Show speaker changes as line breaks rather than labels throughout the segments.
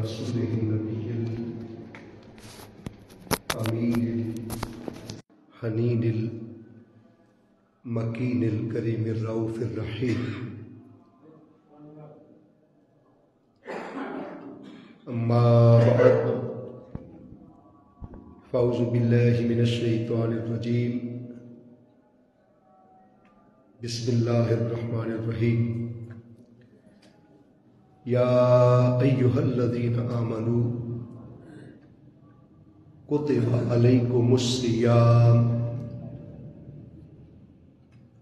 رسوله النبي الأمين حنين المكين الكريم الرؤوف الرحيم أما بعد فأعوذ بالله من الشيطان الرجيم بسم الله الرحمن الرحيم يا أيها الذين آمنوا كتب عليكم الصيام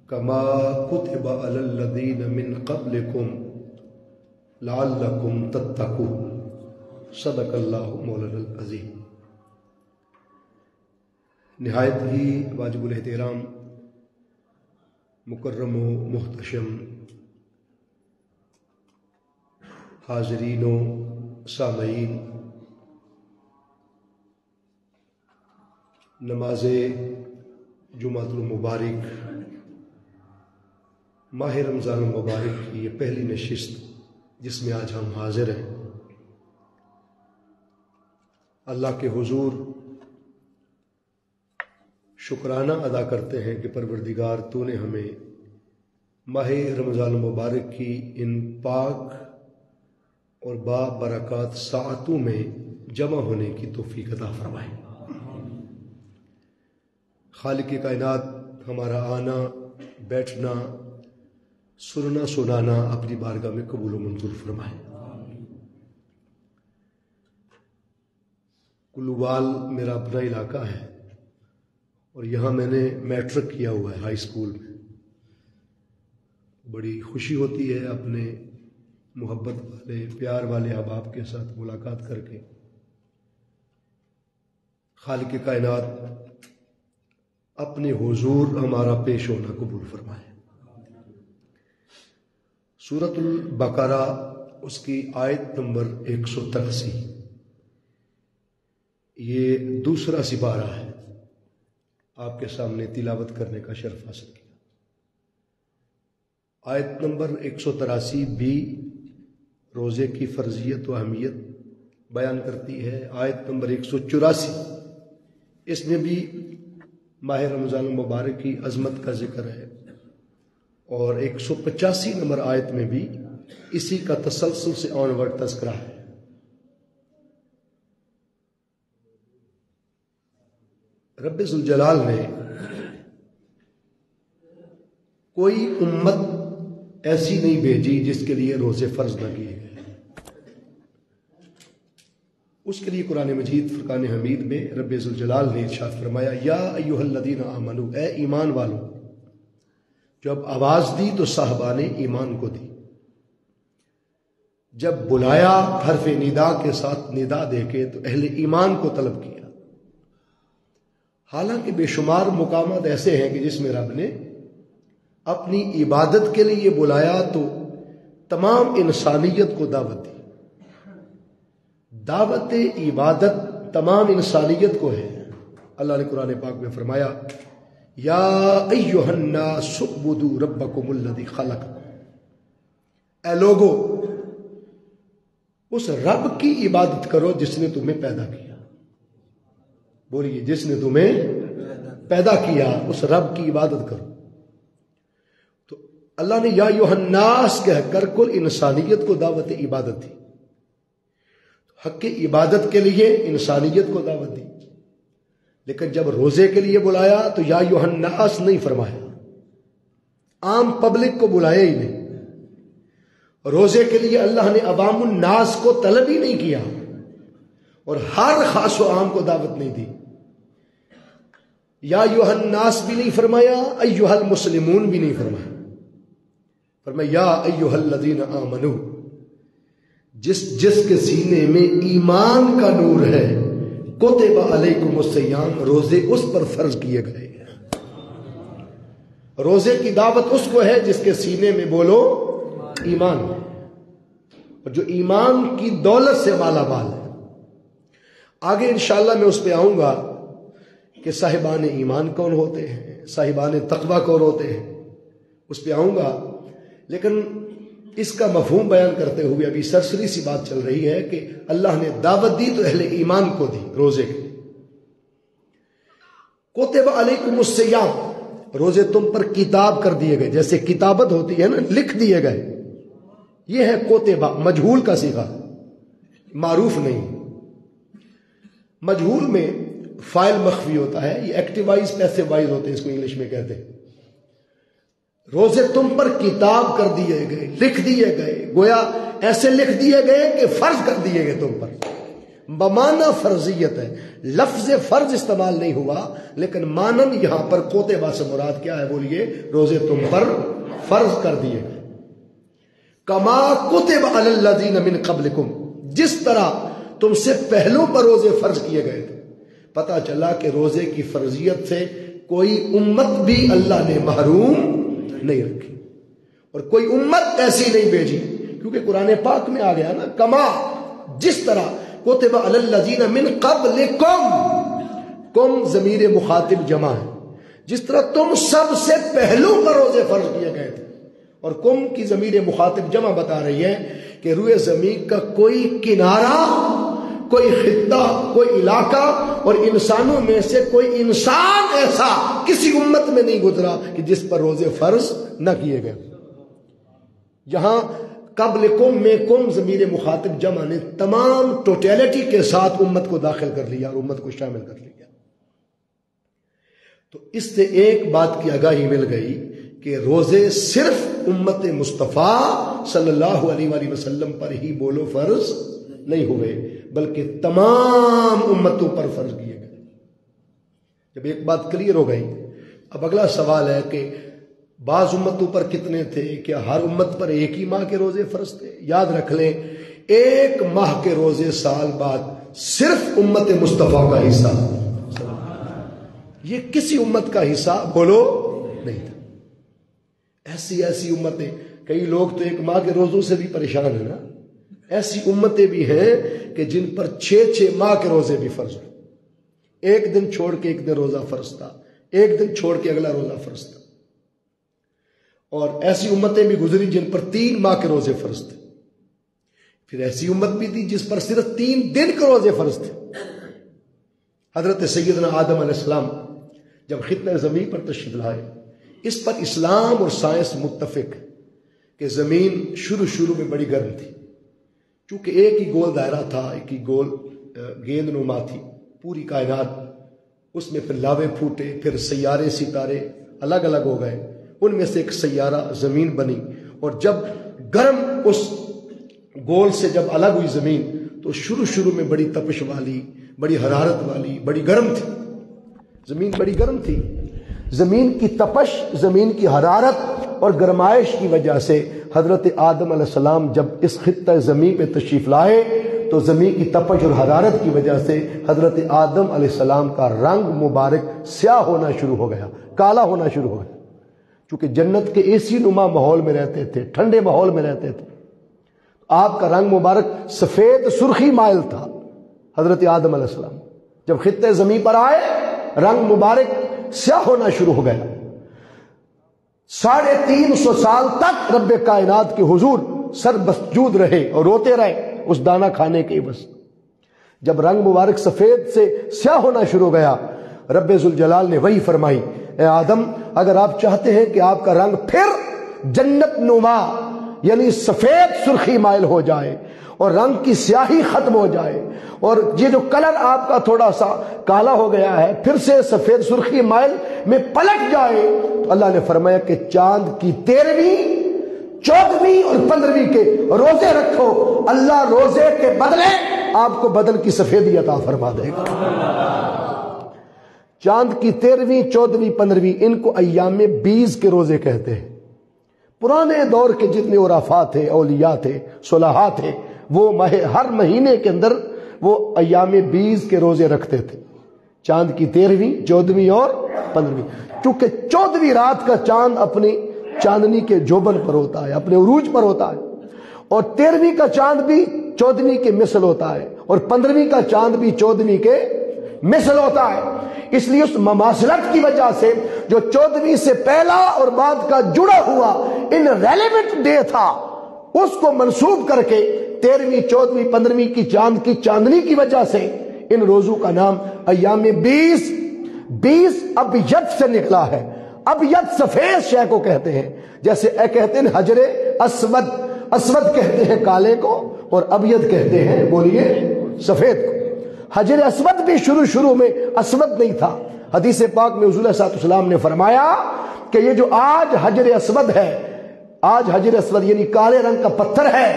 كما كتب على الذين من قبلكم لعلكم تتقون صدق اللہ مولانا العظیم۔ نہایت ہی واجب الاحترام مکرم و محتشم حاضرین و سامعین، نماز جمعۃ المبارک ماہ رمضان المبارک کی یہ پہلی نشست جس میں آج ہم حاضر ہیں، اللہ کے حضور شکرانہ ادا کرتے ہیں کہ پروردگار تو نے ہمیں ماہ رمضان المبارک کی ان پاک اور با برکات ساعتوں میں جمع ہونے کی توفیق عطا فرمائے۔ خالق کائنات ہمارا آنا، بیٹھنا، سننا سنانا اپنی بارگاہ میں قبول و منظور فرمائے۔ کلووال میرا اپنا علاقہ ہے اور یہاں میں نے میٹرک کیا ہوا ہے ہائی اسکول میں۔ بڑی خوشی ہوتی ہے اپنے محبت والے پیار والے احباب کے ساتھ ملاقات کر کے۔ خالق کائنات اپنے حضور ہمارا پیش ہونا قبول فرمائے۔ سورۃ البقرہ اس کی آیت نمبر 183، یہ دوسرا سپارہ ہے، آپ کے سامنے تلاوت کرنے کا شرف حاصل کیا۔ آیت نمبر 183 بھی روزے کی فرضیت و اہمیت بیان کرتی ہے۔ آیت نمبر 184 اس میں بھی ماہ رمضان المبارک کی عظمت کا ذکر ہے، اور 185 نمبر آیت میں بھی اسی کا تسلسل سے آن ورڈ تذکرہ ہے۔ رب ذوالجلال نے کوئی امت ایسی نہیں بھیجی جس کے لیے روزے فرض نہ کیے گئے۔ اس کے لیے قرآن مجید فرقان حمید میں رب ذوالجلال نے ارشاد فرمایا، یا ایھا الذین آمنو، اے ایمان والو۔ جب آواز دی تو صاحبان ایمان کو دی، جب بلایا حرف ندا کے ساتھ ندا دے کے تو اہل ایمان کو طلب کیا۔ حالانکہ بے شمار مقامات ایسے ہیں کہ جس میں رب نے اپنی عبادت کے لیے بلایا تو تمام انسانیت کو دعوت دی۔ دعوت عبادت تمام انسانیت کو ہے۔ اللہ نے قرآن پاک میں فرمایا، یا ایھا الناس اعبدوا ربکم الذی خلقکم، اے لوگو اس رب کی عبادت کرو جس نے تمہیں پیدا کیا۔ بولیے، جس نے تمہیں پیدا کیا اس رب کی عبادت کرو۔ تو اللہ نے یا ایھا الناس کہہ کر کل انسانیت کو دعوت عبادت دی، حق عبادت کے لیے انسانیت کو دعوت دی۔ لیکن جب روزے کے لیے بلایا تو یا ایھا الناس نہیں فرمایا، عام پبلک کو بلایا ہی نہیں۔ روزے کے لیے اللہ نے عوام الناس کو طلب ہی نہیں کیا، اور ہر خاص و عام کو دعوت نہیں دی۔ یا ایھا الناس بھی نہیں فرمایا، ایھا المسلمون بھی نہیں فرمایا، فرمایا یا ایھا الذین آمنو، جس کے سینے میں ایمان کا نور ہے، کتب علیکم الصیام، روزے اس پر فرض کیے گئے ہیں۔ روزے کی دعوت اس کو ہے جس کے سینے میں بولو ایمان ہے، اور جو ایمان کی دولت سے مالا مال ہے۔ آگے انشاءاللہ میں اس پہ آؤں گا کہ صاحبان ایمان کون ہوتے ہیں، صاحبان تقوی کون ہوتے ہیں، اس پہ آؤں گا۔ لیکن اس کا مفہوم بیان کرتے ہوئے ابھی سرسری سی بات چل رہی ہے کہ اللہ نے دعوت دی تو اہل ایمان کو دی روزے کی. کتب علیکم الصیام، روزے تم پر کتاب کر دیے گئے. جیسے کتابت ہوتی ہے نا، لکھ دیے گئے. یہ ہے کوتبہ، مجہول کا صیغہ، معروف نہیں. مجہول میں فائل مخفی ہوتا ہے. یہ ایکٹیو وائز پیسو وائز ہوتے ہیں، اس کو انگلش میں کہتے ہیں. روزے تم پر کتاب کر دیے گئے، لکھ دیے گئے. گویا ایسے لکھ دیے گئے کہ فرض کر دیے گئے تم پر. بمعنی فرضیت ہے، لفظ فرض استعمال نہیں ہوا، لیکن مانن یہاں پر کوتبہ سے مراد کیا ہے بولیے؟ روزے تم پر فرض کر دیے گئے. کما کتب علی الذین من قبلکم، جس طرح تم سے پہلوں پر روزے فرض کیے گئے تھے. پتہ چلا کہ روزے کی فرضیت سے کوئی امت بھی اللہ نے محروم نہیں رکھی، اور کوئی امت ایسی نہیں بھیجی، کیونکہ قرآن پاک میں آ گیا نا، کما جس طرح کتب علی الذین من قبلکم. کم ضمیر مخاطب جمع ہے. جس طرح تم سب سے پہلوں پر روزے فرض کیے گئے تھے، اور کم کی ضمیر مخاطب جمع بتا رہی ہے کہ روئے زمین کا کوئی کنارہ، کوئی خطہ، کوئی علاقہ اور انسانوں میں سے کوئی انسان ایسا کسی امت میں نہیں گزرا کہ جس پر روزے فرض نہ کیے گئے. یہاں قبل کم میں کم ضمیر مخاطب جمع نے تمام ٹوٹیلٹی کے ساتھ امت کو داخل کر لیا اور امت کو شامل کر لیا. تو اس سے ایک بات کی آگاہی مل گئی کہ روزے صرف امت مصطفیٰ صلی اللہ علیہ وآلہ وسلم پر ہی بولو فرض نہیں ہوئے، بلکہ تمام امتوں پر فرض کیے گئے. جب ایک بات کلیئر ہو گئی، اب اگلا سوال ہے کہ بعض امتوں پر کتنے تھے؟ کیا ہر امت پر ایک ہی ماہ کے روزے فرض تھے؟ یاد رکھ لیں، ایک ماہ کے روزے سال بعد صرف امت مصطفیٰ کا حصہ، یہ کسی امت کا حصہ بولو نہیں تھا. ایسی امتیں، کئی لوگ تو ایک ماہ کے روزوں سے بھی پریشان ہیں نا. ایسی امتیں بھی ہیں کہ جن پر 6 ماہ کے روزے بھی فرض ہو. ایک دن چھوڑ کے ایک دن روزہ فرض تھا، ایک دن چھوڑ کے اگلا روزہ فرض تھا. اور ایسی امتیں بھی گزری جن پر 3 ماہ کے روزے فرض تھے. پھر ایسی امت بھی تھی جس پر صرف 3 دن کے روزے فرض تھے. حضرت سیدنا آدم علیہ السلام جب خطۂ زمین پر تشریف لائے، اس پر اسلام اور سائنس متفق کہ زمین شروع میں بڑی گرم تھی، چونکہ ایک ہی گول دائرہ تھا، ایک ہی گول گیند نما تھی پوری کائنات. اس میں پھر لاوے پھوٹے، پھر سیارے ستارے الگ الگ ہو گئے، ان میں سے ایک سیارہ زمین بنی. اور جب گرم اس گول سے جب الگ ہوئی زمین، تو شروع میں بڑی تپش والی، بڑی حرارت والی، بڑی گرم تھی. زمین بڑی گرم تھی. زمین کی تپش، زمین کی حرارت اور گرمائش کی وجہ سے حضرت آدم علیہ السلام جب اس خطہ زمین پہ تشریف لائے تو زمین کی تپش اور حرارت کی وجہ سے حضرت آدم علیہ السلام کا رنگ مبارک سیاہ ہونا شروع ہو گیا، کالا ہونا شروع ہو گیا. چونکہ جنت کے اسی نما ماحول میں رہتے تھے، ٹھنڈے ماحول میں رہتے تھے، آپ کا رنگ مبارک سفید سرخی مائل تھا. حضرت آدم علیہ السلام جب خطہ زمین پر آئے، رنگ مبارک سیاہ ہونا شروع ہو گیا. 350 سال تک رب کائنات کے حضور سر مسجود رہے اور روتے رہے اس دانہ کھانے کے عوض. جب رنگ مبارک سفید سے سیاہ ہونا شروع ہو گیا، رب ذوالجلال نے وحی فرمائی، اے آدم، اگر آپ چاہتے ہیں کہ آپ کا رنگ پھر جنت نما یعنی سفید سرخی مائل ہو جائے اور رنگ کی سیاہی ختم ہو جائے اور یہ جو کلر آپ کا تھوڑا سا کالا ہو گیا ہے پھر سے سفید سرخی مائل میں پلٹ جائے، تو اللہ نے فرمایا کہ چاند کی 13ویں 14ویں اور 15ویں کے روزے رکھو، اللہ روزے کے بدلے آپ کو بدن کی سفیدی عطا فرما دے گا. چاند کی 13ویں 14ویں 15ویں ان کو ایام بیز کے روزے کہتے ہیں. پرانے دور کے جتنے عرفات تھے، اولیاء تھے، صلحاء تھے، وہ ہر مہینے کے اندر وہ ایام بیز کے روزے رکھتے تھے. چاند کی 13ویں 14ویں اور 15ویں، چونکہ 14ویں رات کا چاند اپنی چاندنی کے جوبن پر ہوتا ہے، اپنے عروج پر ہوتا ہے، اور 13ویں کا چاند بھی 14ویں کے مثل ہوتا ہے، اور 15ویں کا چاند بھی 14ویں کے مثل ہوتا ہے. اس لیے اس مماثلت کی وجہ سے جو 14ویں سے پہلا اور بعد کا جڑا ہوا ان ریلیونٹ ڈے تھا، اس کو منسوب کر کے 13ویں 14ویں 15ویں کی چاند کی چاندنی کی وجہ سے ان روزوں کا نام ایام 20 ابیض سے نکلا ہے۔ ابیض سفید شے کو کہتے ہیں، جیسے کہتے ہیں حجر اسود، اسود کہتے ہیں کالے کو اور ابیض کہتے ہیں بولیے سفید کو۔ حجر اسود بھی شروع میں اسود نہیں تھا۔ حدیث پاک میں حضور صلی اللہ علیہ وسلم نے فرمایا کہ یہ جو آج حجر اسود ہے، آج حجر اسود یعنی کالے رنگ کا پتھر ہے،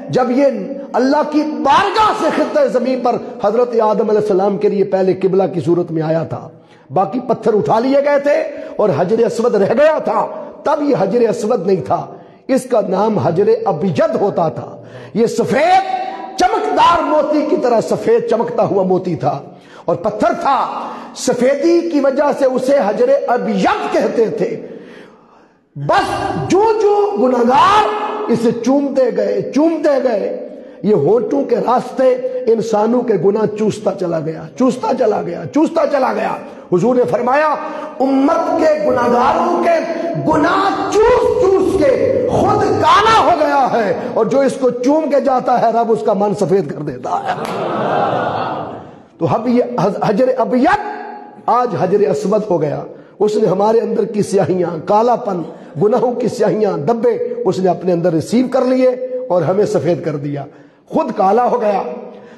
جب یہ اللہ کی بارگاہ سے خطہ زمین پر حضرت آدم علیہ السلام کے لیے پہلے قبلہ کی صورت میں آیا تھا، باقی پتھر اٹھا لیے گئے تھے اور حجر اسود رہ گیا تھا، تب یہ حجر اسود نہیں تھا، اس کا نام حجر ابیض ہوتا تھا۔ یہ سفید چمکدار موتی کی طرح سفید چمکتا ہوا موتی تھا اور پتھر تھا، سفیدی کی وجہ سے اسے حجر ابیض کہتے تھے۔ بس جو گناہگار اسے چومتے گئے یہ ہونٹوں کے راستے انسانوں کے گناہ چوستا چلا گیا۔ حضور نے فرمایا امت کے گناہگاروں کے گناہ چوس کے خود کالا ہو گیا ہے، اور جو اس کو چوم کے جاتا ہے رب اس کا من سفید کر دیتا ہے۔ تو اب یہ حجر ابیض آج حجر اسود ہو گیا۔ اس نے ہمارے اندر کی سیاہیاں، کالا پن، گناہوں کی سیاہیاں، دبے اس نے اپنے اندر ریسیو کر لیے اور ہمیں سفید کر دیا، خود کالا ہو گیا۔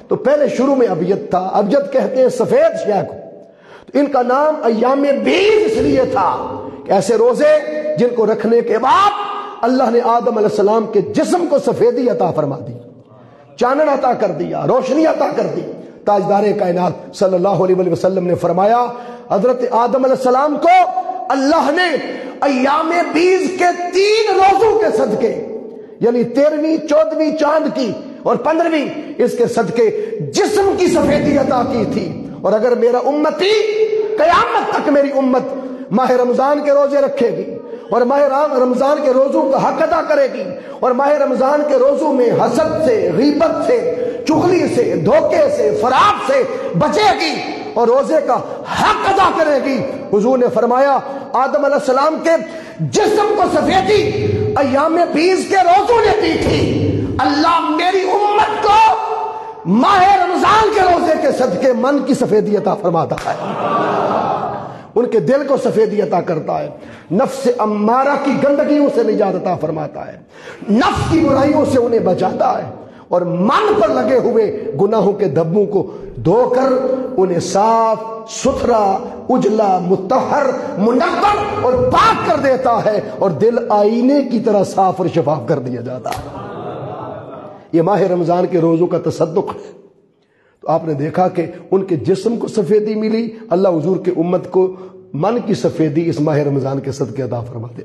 تو پہلے شروع میں ابیض تھا، ابیض کہتے ہیں سفید شے کو۔ تو ان کا نام ایام 20 اس لیے تھا کہ ایسے روزے جن کو رکھنے کے بعد اللہ نے آدم علیہ السلام کے جسم کو سفیدی عطا فرما دی، چانن عطا کر دیا، روشنی عطا کر دی۔ تاجدار کائنات صلی اللہ علیہ وسلم نے فرمایا حضرت آدم علیہ السلام کو اللہ نے ایام 20 کے 3 روزوں کے صدقے، یعنی 13ویں 14ویں چاند کی اور 15ویں اس کے صدقے جسم کی سفیدی عطا کی تھی۔ اور اگر میرا امتی قیامت تک میری امت ماہ رمضان کے روزے رکھے گی اور ماہ رمضان کے روزوں کا حق ادا کرے گی اور ماہ رمضان کے روزوں میں حسد سے، غیبت سے، چغلی سے، دھوکے سے، فراق سے بچے گی اور روزے کا حق ادا کرے گی، حضور نے فرمایا آدم علیہ السلام کے جسم کو سفیدی ایام 20 کے روزوں نے دی تھی، اللہ میری امت کو ماہ رمضان کے روزے کے صدقے من کی سفیدی عطا فرماتا ہے، ان کے دل کو سفیدی عطا کرتا ہے، نفس امارہ کی گندگیوں سے نجات عطا فرماتا ہے، نفس کی برائیوں سے انہیں بچاتا ہے، اور من پر لگے ہوئے گناہوں کے دھبوں کو دھو کر انہیں صاف ستھرا، اجلا، مطہر، منور اور پاک کر دیتا ہے، اور دل آئینے کی طرح صاف اور شفاف کر دیا جاتا ہے۔ یہ ماہ رمضان کے روزوں کا تصدق ہے۔ تو آپ نے دیکھا کہ ان کے جسم کو سفیدی ملی، اللہ حضور کے امت کو من کی سفیدی اس ماہ رمضان کے صدقے عطا فرما دے۔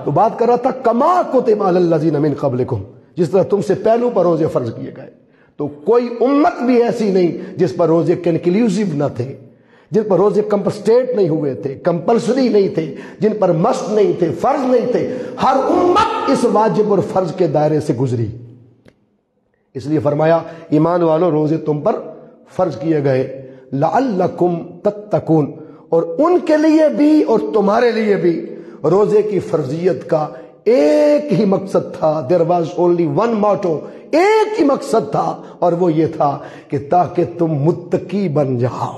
تو بات کر رہا تھا کما کتب علی الذین من قبلکم، جس طرح تم سے پہلوں پر روزے فرض کیے گئے، تو کوئی امت بھی ایسی نہیں جس پر روزے کنکلیوسیو نہ تھے، جن پر روزے کمپسٹیٹ نہیں ہوئے تھے، کمپلسری نہیں تھے، جن پر مسٹ نہیں تھے، فرض نہیں تھے۔ ہر امت اس واجب اور فرض کے دائرے سے گزری، اس لیے فرمایا ایمان والو روزے تم پر فرض کیے گئے لعلکم تتقون، اور ان کے لیے بھی اور تمہارے لیے بھی روزے کی فرضیت کا ایک ہی مقصد تھا۔ there was only one motto، ایک ہی مقصد تھا، اور وہ یہ تھا کہ تاکہ تم متقی بن جاؤ،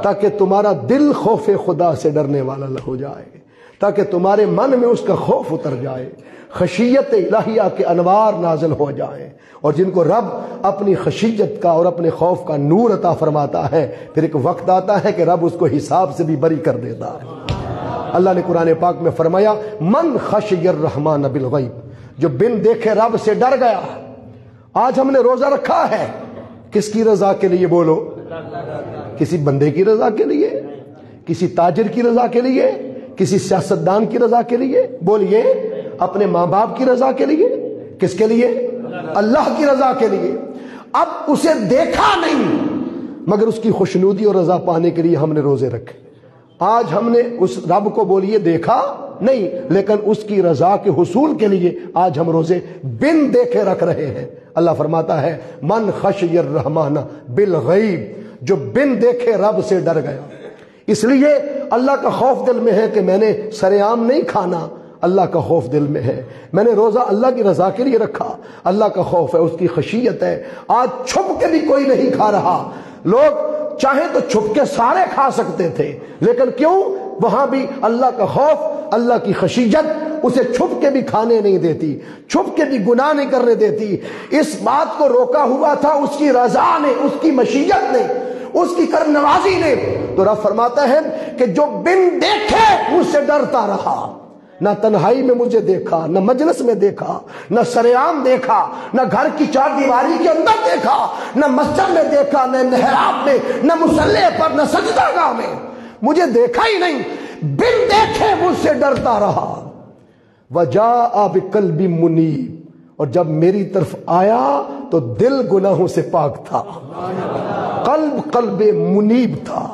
تاکہ تمہارا دل خوف خدا سے ڈرنے والا ہو جائے، تاکہ تمہارے من میں اس کا خوف اتر جائے، خشیت الہیہ کے انوار نازل ہو جائیں، اور جن کو رب اپنی خشیت کا اور اپنے خوف کا نور عطا فرماتا ہے، پھر ایک وقت آتا ہے کہ رب اس کو حساب سے بھی بری کر دیتا ہے۔ اللہ نے قرآن پاک میں فرمایا من خشی الرحمن بالغیب، جو بن دیکھے رب سے ڈر گیا۔ آج ہم نے روزہ رکھا ہے کس کی رضا کے لیے؟ بولو، کسی بندے کی رضا کے لیے، کسی تاجر کی رضا کے لیے، کسی سیاستدان کی رضا کے لیے؟ بولیے، اپنے ماں باپ کی رضا کے لیے؟ کس کے لیے؟ اللہ کی رضا کے لیے۔ اب اسے دیکھا نہیں مگر اس کی خوشنودی اور رضا پانے کے لیے ہم نے روزے رکھے۔ آج ہم نے اس رب کو بولیے دیکھا نہیں، لیکن اس کی رضا کے حصول کے لیے آج ہم روزے بن دیکھے رکھ رہے ہیں۔ اللہ فرماتا ہے من خشی الرحمن بالغیب، جو بن دیکھے رب سے ڈر گیا۔ اس لیے اللہ کا خوف دل میں ہے کہ میں نے سر عام نہیں کھانا، اللہ کا خوف دل میں ہے، میں نے روزہ اللہ کی رضا کے لیے رکھا، اللہ کا خوف ہے، اس کی خشیت ہے۔ آج چھپ کے بھی کوئی نہیں کھا رہا، لوگ چاہیں تو چھپ کے سارے کھا سکتے تھے، لیکن کیوں؟ وہاں بھی اللہ کا خوف، اللہ کی خشیت اسے چھپ کے بھی کھانے نہیں دیتی، چھپ کے بھی گناہ نہیں کرنے دیتی۔ اس بات کو روکا ہوا تھا اس کی رضا نے، اس کی مشیت نے، اس کی کرم نوازی نے۔ تو رب فرماتا ہے کہ جو بن دیکھے مجھ سے ڈرتا رہا، نہ تنہائی میں مجھے دیکھا، نہ مجلس میں دیکھا، نہ سریعام دیکھا، نہ گھر کی چار دیواری کے اندر دیکھا، نہ مسجد میں دیکھا، نہ محراب میں، نہ مصلی پر، نہ سجدہ گاہ میں، مجھے دیکھا ہی نہیں، بن دیکھے مجھ سے ڈرتا رہا۔ وجاء بقلب منیب، اور جب میری طرف آیا تو دل گناہوں سے پاک تھا، قلب منیب تھا۔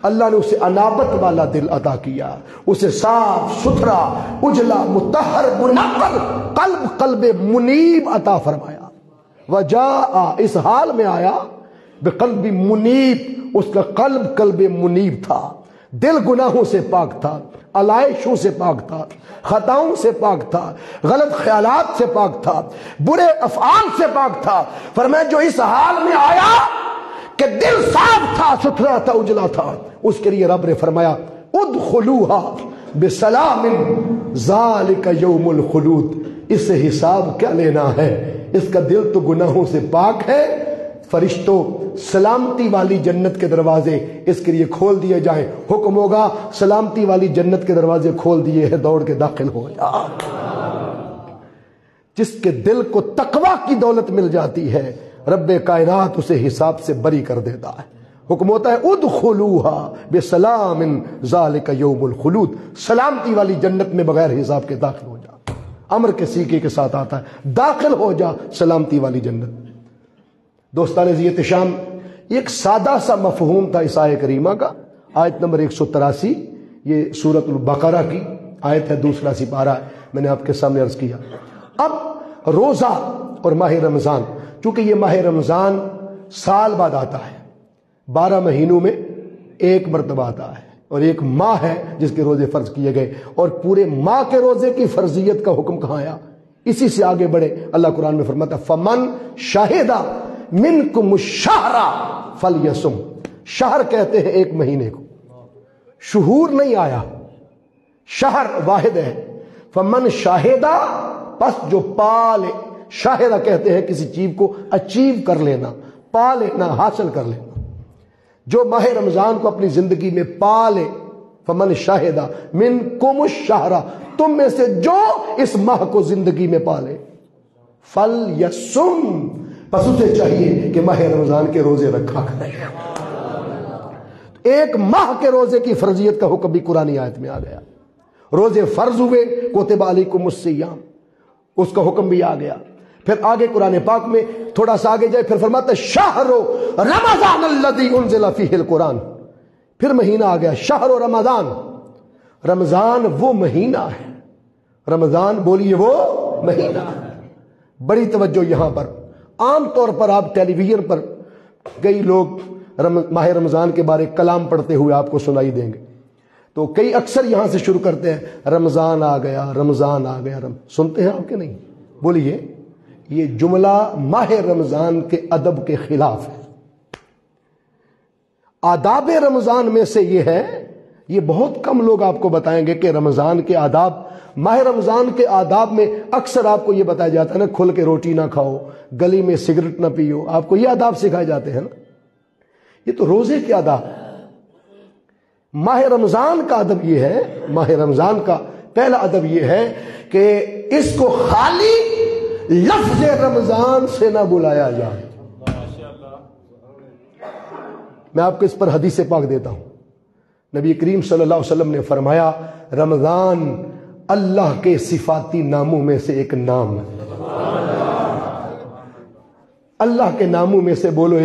اللہ نے اسے انابت والا دل عطا کیا، اسے صاف ستھرا اجلا مطہر منقل قلب منیب عطا فرمایا۔ وجاء، اس حال میں آیا، بقلب منیب، اس کا قلب منیب تھا، دل گناہوں سے پاک تھا، علائشوں سے پاک تھا، خطاؤں سے پاک تھا، غلط خیالات سے پاک تھا، برے افعال سے پاک تھا۔ فرمایا جو اس حال میں آیا کہ دل صاف تھا، ستھرا تھا، اجلا تھا، اس کے لیے رب نے فرمایا ادخلوہا بسلام ذالک یوم الخلود۔ اس سے حساب کیا لینا ہے، اس کا دل تو گناہوں سے پاک ہے، فرشتوں سلامتی والی جنت کے دروازے اس کے لیے کھول دیے جائیں، حکم ہوگا سلامتی والی جنت کے دروازے کھول دیے ہیں، دوڑ کے داخل ہو جا۔ جس کے دل کو تقوی کی دولت مل جاتی ہے، رب کائنات اسے حساب سے بری کر دیتا ہے۔ حکم ہوتا ہے ادخلوہا بسلام ذالک یوم الخلود، سلامتی والی جنت میں بغیر حساب کے داخل ہو جا۔ امر کے سیکھے کے ساتھ آتا ہے داخل ہو جا سلامتی والی جنت۔ دوستان عزیز احتشام، ایک سادہ سا مفہوم تھا اس آیت کریمہ کا، آیت نمبر 183، یہ سورۃ البقرہ کی آیت ہے، دوسرا سپارہ ہے، میں نے آپ کے سامنے عرض کیا۔ اب روزہ اور ماہ رمضان، چونکہ یہ ماہ رمضان سال بعد آتا ہے، 12 مہینوں میں ایک مرتبہ آتا ہے، اور ایک ماہ ہے جس کے روزے فرض کیے گئے، اور پورے ماہ کے روزے کی فرضیت کا حکم کہاں آیا؟ اسی سے آگے بڑھے، اللہ قرآن میں فرماتا ہے فمن شاہدہ منکم الشہر فلیصم۔ شہر کہتے ہیں ایک مہینے کو، شہور نہیں آیا، شہر واحد ہے۔ فمن شاہدہ، پس جو پالے، شاہدہ کہتے ہیں کسی چیز کو اچیو کر لینا، پا لینا، حاصل کر لینا۔ جو ماہ رمضان کو اپنی زندگی میں پالے، فمن شاہدہ منکم الشہر، تم میں سے جو اس ماہ کو زندگی میں پالے، فلیصم، پس اسے چاہیے کہ ماہ رمضان کے روزے رکھا کرے۔ ایک ماہ کے روزے کی فرضیت کا حکم بھی قرآن آیت میں آ گیا، روزے فرض ہوئے، کتب علیکم الصیام، اس کا حکم بھی آ گیا۔ پھر آگے قرآن پاک میں تھوڑا سا آگے جائے، پھر فرماتا ہے شہر رمضان الذی انزل فیہ القرآن، پھر مہینہ آ گیا شہر رمضان۔ رمضان وہ مہینہ ہے، رمضان بولیے وہ مہینہ ہے۔ بڑی توجہ یہاں پر، عام طور پر آپ ٹیلی ویژن پر کئی لوگ ماہ رمضان کے بارے کلام پڑھتے ہوئے آپ کو سنائی دیں گے، تو کئی اکثر یہاں سے شروع کرتے ہیں رمضان آ گیا، رمضان آ گیا، سنتے ہیں آپ کے نہیں؟ بولیے، یہ جملہ ماہ رمضان کے ادب کے خلاف ہے۔ آداب رمضان میں سے یہ ہے، یہ بہت کم لوگ آپ کو بتائیں گے کہ رمضان کے آداب، ماہ رمضان کے آداب میں اکثر آپ کو یہ بتایا جاتا ہے نا، کھل کے روٹی نہ کھاؤ، گلی میں سگریٹ نہ پیو، آپ کو یہ آداب سکھائے جاتے ہیں نا، یہ تو روزے کے آداب۔ ماہ رمضان کا ادب یہ ہے، ماہ رمضان کا پہلا ادب یہ ہے کہ اس کو خالی لفظ رمضان سے نہ بلایا جائے۔ میں آپ کو اس پر حدیث پاک دیتا ہوں، نبی کریم صلی اللہ علیہ وسلم نے فرمایا رمضان اللہ کے صفاتی ناموں میں سے ایک نام ہے۔ اللہ کے ناموں میں سے بولو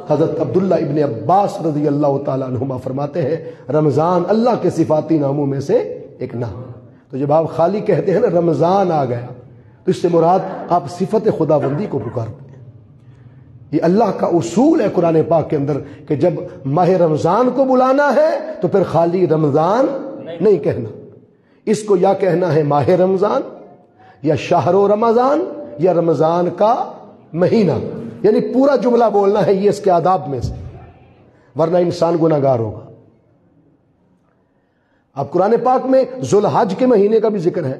حضرت عبداللہ ابن عباس رضی اللہ تعالیٰ عنہما فرماتے ہیں رمضان اللہ کے صفاتی ناموں میں سے ایک نام۔ تو جب آپ خالی کہتے ہیں نا رمضان آ گیا، تو اس سے مراد آپ صفت خداوندی کو پکارتے ہیں۔ یہ اللہ کا اصول ہے قرآن پاک کے اندر کہ جب ماہ رمضان کو بلانا ہے تو پھر خالی رمضان نہیں کہنا، اس کو یا کہنا ہے ماہ رمضان یا شہر و رمضان یا رمضان کا مہینہ، یعنی پورا جملہ بولنا ہے، یہ اس کے آداب میں سے، ورنہ انسان گناہ گار ہوگا۔ اب قرآن پاک میں ذوالحج کے مہینے کا بھی ذکر ہے،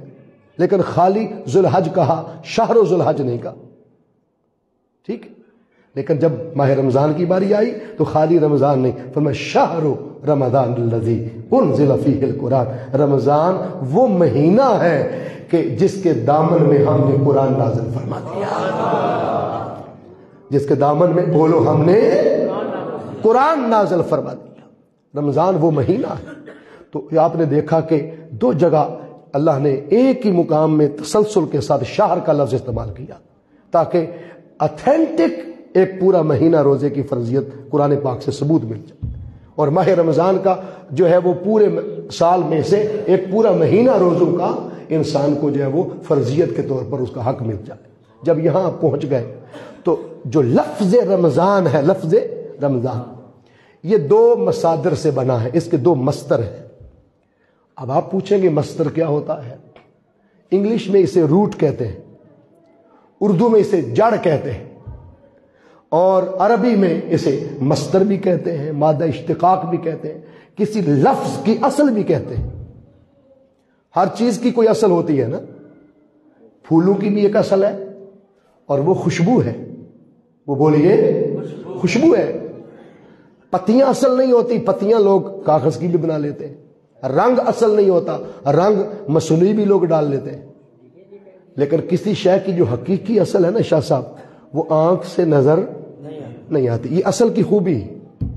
لیکن خالی ذوالحج کہا، شہر و ذوالحج نہیں کہا، ٹھیک؟ لیکن جب ماہ رمضان کی باری آئی تو خالی رمضان نہیں، فرمایا شہر رمضان الذی انزل فیہ القرآن، رمضان وہ مہینہ ہے کہ جس کے دامن میں ہم نے قرآن نازل فرما دیا، جس کے دامن میں بولو ہم نے قرآن نازل فرما دیا، رمضان وہ مہینہ ہے۔ تو آپ نے دیکھا کہ دو جگہ اللہ نے ایک ہی مقام میں تسلسل کے ساتھ شہر کا لفظ استعمال کیا، تاکہ اتھینٹک ایک پورا مہینہ روزے کی فرضیت قرآن پاک سے ثبوت مل جائے، اور ماہ رمضان کا جو ہے وہ پورے سال میں سے ایک پورا مہینہ روزوں کا انسان کو جو ہے وہ فرضیت کے طور پر اس کا حق مل جائے۔ جب یہاں آپ پہنچ گئے تو جو لفظ رمضان ہے، لفظ رمضان یہ دو مصادر سے بنا ہے، اس کے دو مصدر ہیں۔ اب آپ پوچھیں گے مصدر کیا ہوتا ہے؟ انگلش میں اسے روٹ کہتے ہیں، اردو میں اسے جڑ کہتے ہیں، اور عربی میں اسے مصدر بھی کہتے ہیں، مادہ اشتقاق بھی کہتے ہیں، کسی لفظ کی اصل بھی کہتے ہیں۔ ہر چیز کی کوئی اصل ہوتی ہے نا، پھولوں کی بھی ایک اصل ہے اور وہ خوشبو ہے، وہ بولیے خوشبو ہے۔ پتیاں اصل نہیں ہوتی، پتیاں لوگ کاغذ کی بھی بنا لیتے ہیں۔ رنگ اصل نہیں ہوتا، رنگ مصنوعی بھی لوگ ڈال لیتے ہیں۔ لیکن کسی شے کی جو حقیقی اصل ہے نا شاہ صاحب، وہ آنکھ سے نظر نہیں آتی۔ یہ اصل کی خوبی ہے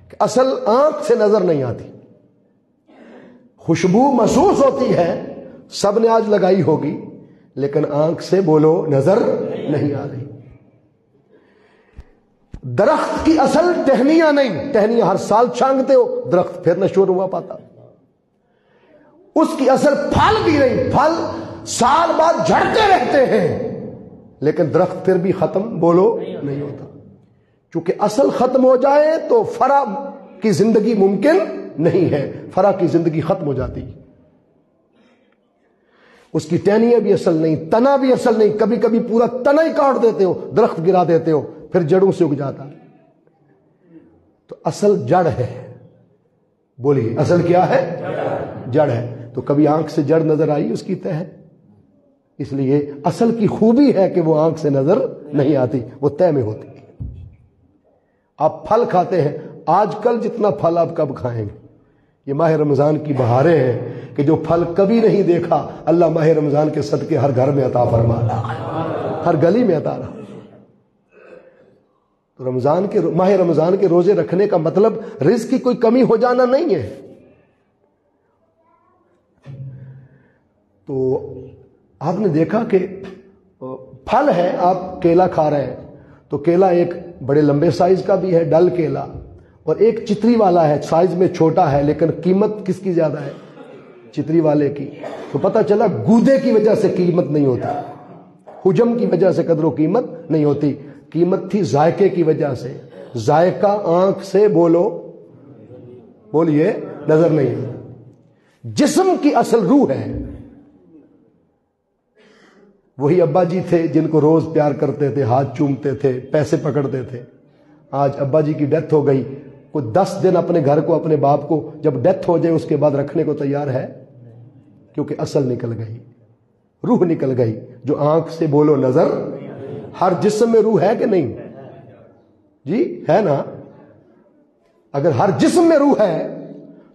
کہ اصل آنکھ سے نظر نہیں آتی۔ خوشبو محسوس ہوتی ہے، سب نے آج لگائی ہوگی، لیکن آنکھ سے بولو نظر نہیں آ رہی۔ درخت کی اصل ٹہنیاں نہیں، ٹہنیاں ہر سال چھانگتے ہو، درخت پھر نہ شور ہوا پاتا۔ اس کی اصل پھل بھی نہیں، پھل سال بعد جھڑتے رہتے ہیں، لیکن درخت پھر بھی ختم بولو نہیں ہوتا۔ چونکہ اصل ختم ہو جائے تو فرع کی زندگی ممکن نہیں ہے، فرع کی زندگی ختم ہو جاتی، اس کی ٹہنیاں بھی اصل نہیں، تنا بھی اصل نہیں، کبھی کبھی پورا تنا ہی کاٹ دیتے ہو، درخت گرا دیتے ہو، پھر جڑوں سے اگ جاتا ہے۔ تو اصل جڑ ہے، بولیے اصل کیا ہے؟ جڑ ہے۔ تو کبھی آنکھ سے جڑ نظر آئی اس کی تہ ہے؟ اس لیے اصل کی خوبی ہے کہ وہ آنکھ سے نظر نہیں آتی، وہ تہ میں ہوتی ہے۔ آپ پھل کھاتے ہیں، آج کل جتنا پھل آپ کب کھائیں گے؟ یہ ماہ رمضان کی بہاریں ہیں کہ جو پھل کبھی نہیں دیکھا اللہ ماہ رمضان کے صدقے ہر گھر میں عطا فرما رہا، ہر گلی میں عطا رہا۔ تو ماہ رمضان کے روزے رکھنے کا مطلب رزق کی کوئی کمی ہو جانا نہیں ہے۔ تو آپ نے دیکھا کہ پھل ہے، آپ کیلا کھا رہے ہیں تو کیلا ایک بڑے لمبے سائز کا بھی ہے، ڈل کیلا، اور ایک چتری والا ہے، سائز میں چھوٹا ہے لیکن قیمت کس کی زیادہ ہے؟ چتری والے کی۔ تو پتہ چلا گودے کی وجہ سے قیمت نہیں ہوتی، حجم کی وجہ سے قدر و قیمت نہیں ہوتی، قیمت تھی ذائقے کی وجہ سے۔ ذائقہ آنکھ سے بولیے نظر نہیں۔ جسم کی اصل روح ہے۔ وہی ابا جی تھے جن کو روز پیار کرتے تھے، ہاتھ چومتے تھے، پیسے پکڑتے تھے۔ آج ابا جی کی ڈیتھ ہو گئی، کوئی 10 دن اپنے گھر کو، اپنے باپ کو جب ڈیتھ ہو جائے اس کے بعد رکھنے کو تیار ہے؟ کیونکہ اصل نکل گئی، روح نکل گئی، جو آنکھ سے بولو نظر۔ ہر جسم میں روح ہے کہ نہیں؟ جی ہے نا؟ اگر ہر جسم میں روح ہے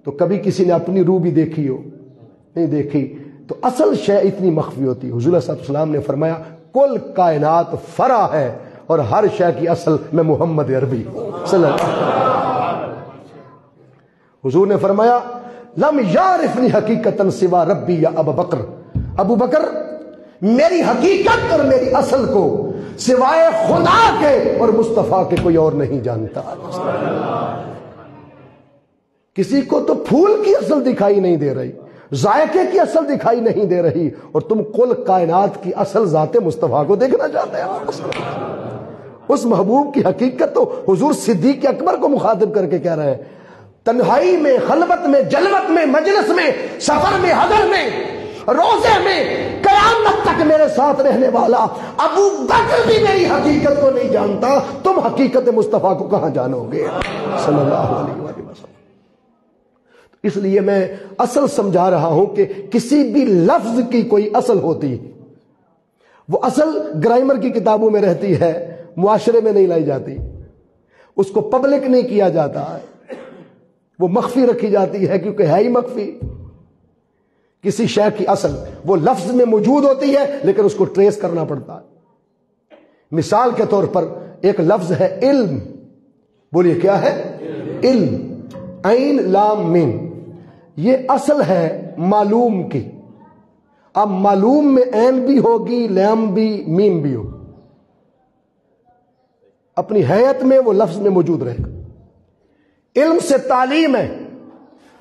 تو کبھی کسی نے اپنی روح بھی دیکھی ہو؟ نہیں دیکھی۔ تو اصل شے اتنی مخفی ہوتی ہے۔ حضور صلی اللہ علیہ وسلم نے فرمایا کل کائنات فرع ہے، اور ہر شے کی اصل میں محمد عربی صلی اللہ علیہ وسلم۔ حضور نے فرمایا لم یعرفنی حقیقتا سوا ربی یا ابو بکر، ابو بکر میری حقیقت اور میری اصل کو سوائے خدا کے اور مصطفیٰ کے کوئی اور نہیں جانتا۔ کسی کو تو پھول کی اصل دکھائی نہیں دے رہی، ذائقے کی اصل دکھائی نہیں دے رہی، اور تم کل کائنات کی اصل ذات مصطفیٰ کو دیکھنا چاہتے ہیں۔ اس محبوب کی حقیقت تو حضور صدیق اکبر کو مخاطب کر کے کہہ رہے ہیں تنہائی میں، خلوت میں، جلوت میں، مجلس میں، سفر میں، حضر میں، روزے میں، قیامت تک میرے ساتھ رہنے والا ابو بکر بھی میری حقیقت کو نہیں جانتا، تم حقیقت مصطفیٰ کو کہاں جانو گے صلی اللہ علیہ وآلہ وسلم۔ اس لیے میں اصل سمجھا رہا ہوں کہ کسی بھی لفظ کی کوئی اصل ہوتی ہے، وہ اصل گرامر کی کتابوں میں رہتی ہے، معاشرے میں نہیں لائی جاتی، اس کو پبلک نہیں کیا جاتا ہے، وہ مخفی رکھی جاتی ہے کیونکہ ہے ہی مخفی۔ کسی شے کی اصل وہ لفظ میں موجود ہوتی ہے لیکن اس کو ٹریس کرنا پڑتا ہے۔ مثال کے طور پر ایک لفظ ہے علم، بولیے کیا ہے؟ علم، عین لام میم، یہ اصل ہے معلوم کی۔ اب معلوم میں عین بھی ہوگی، لام بھی، میم بھی ہوگی، اپنی حیت میں وہ لفظ میں موجود رہے گا۔ علم سے تعلیم ہے،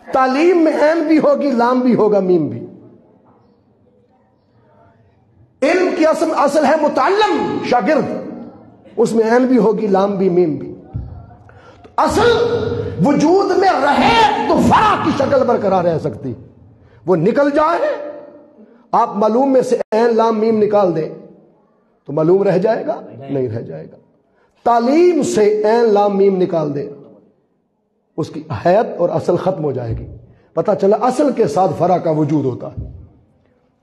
تعلیم میں عین بھی ہوگی، لام بھی ہوگا، میم بھی۔ علم کی اصل ہے متعلم، شاگرد، اس میں عین بھی ہوگی، لام بھی، میم بھی۔ تو اصل وجود میں رہے تو فرع کی شکل برقرار رہ سکتی، وہ نکل جائے، آپ معلوم میں سے عین لام میم نکال دیں تو معلوم رہ جائے گا؟ نہیں رہ جائے گا۔ تعلیم سے عین لام میم نکال دیں، اس کی حیت اور اصل ختم ہو جائے گی، پتہ چلا اصل کے ساتھ فرع کا وجود ہوتا ہے۔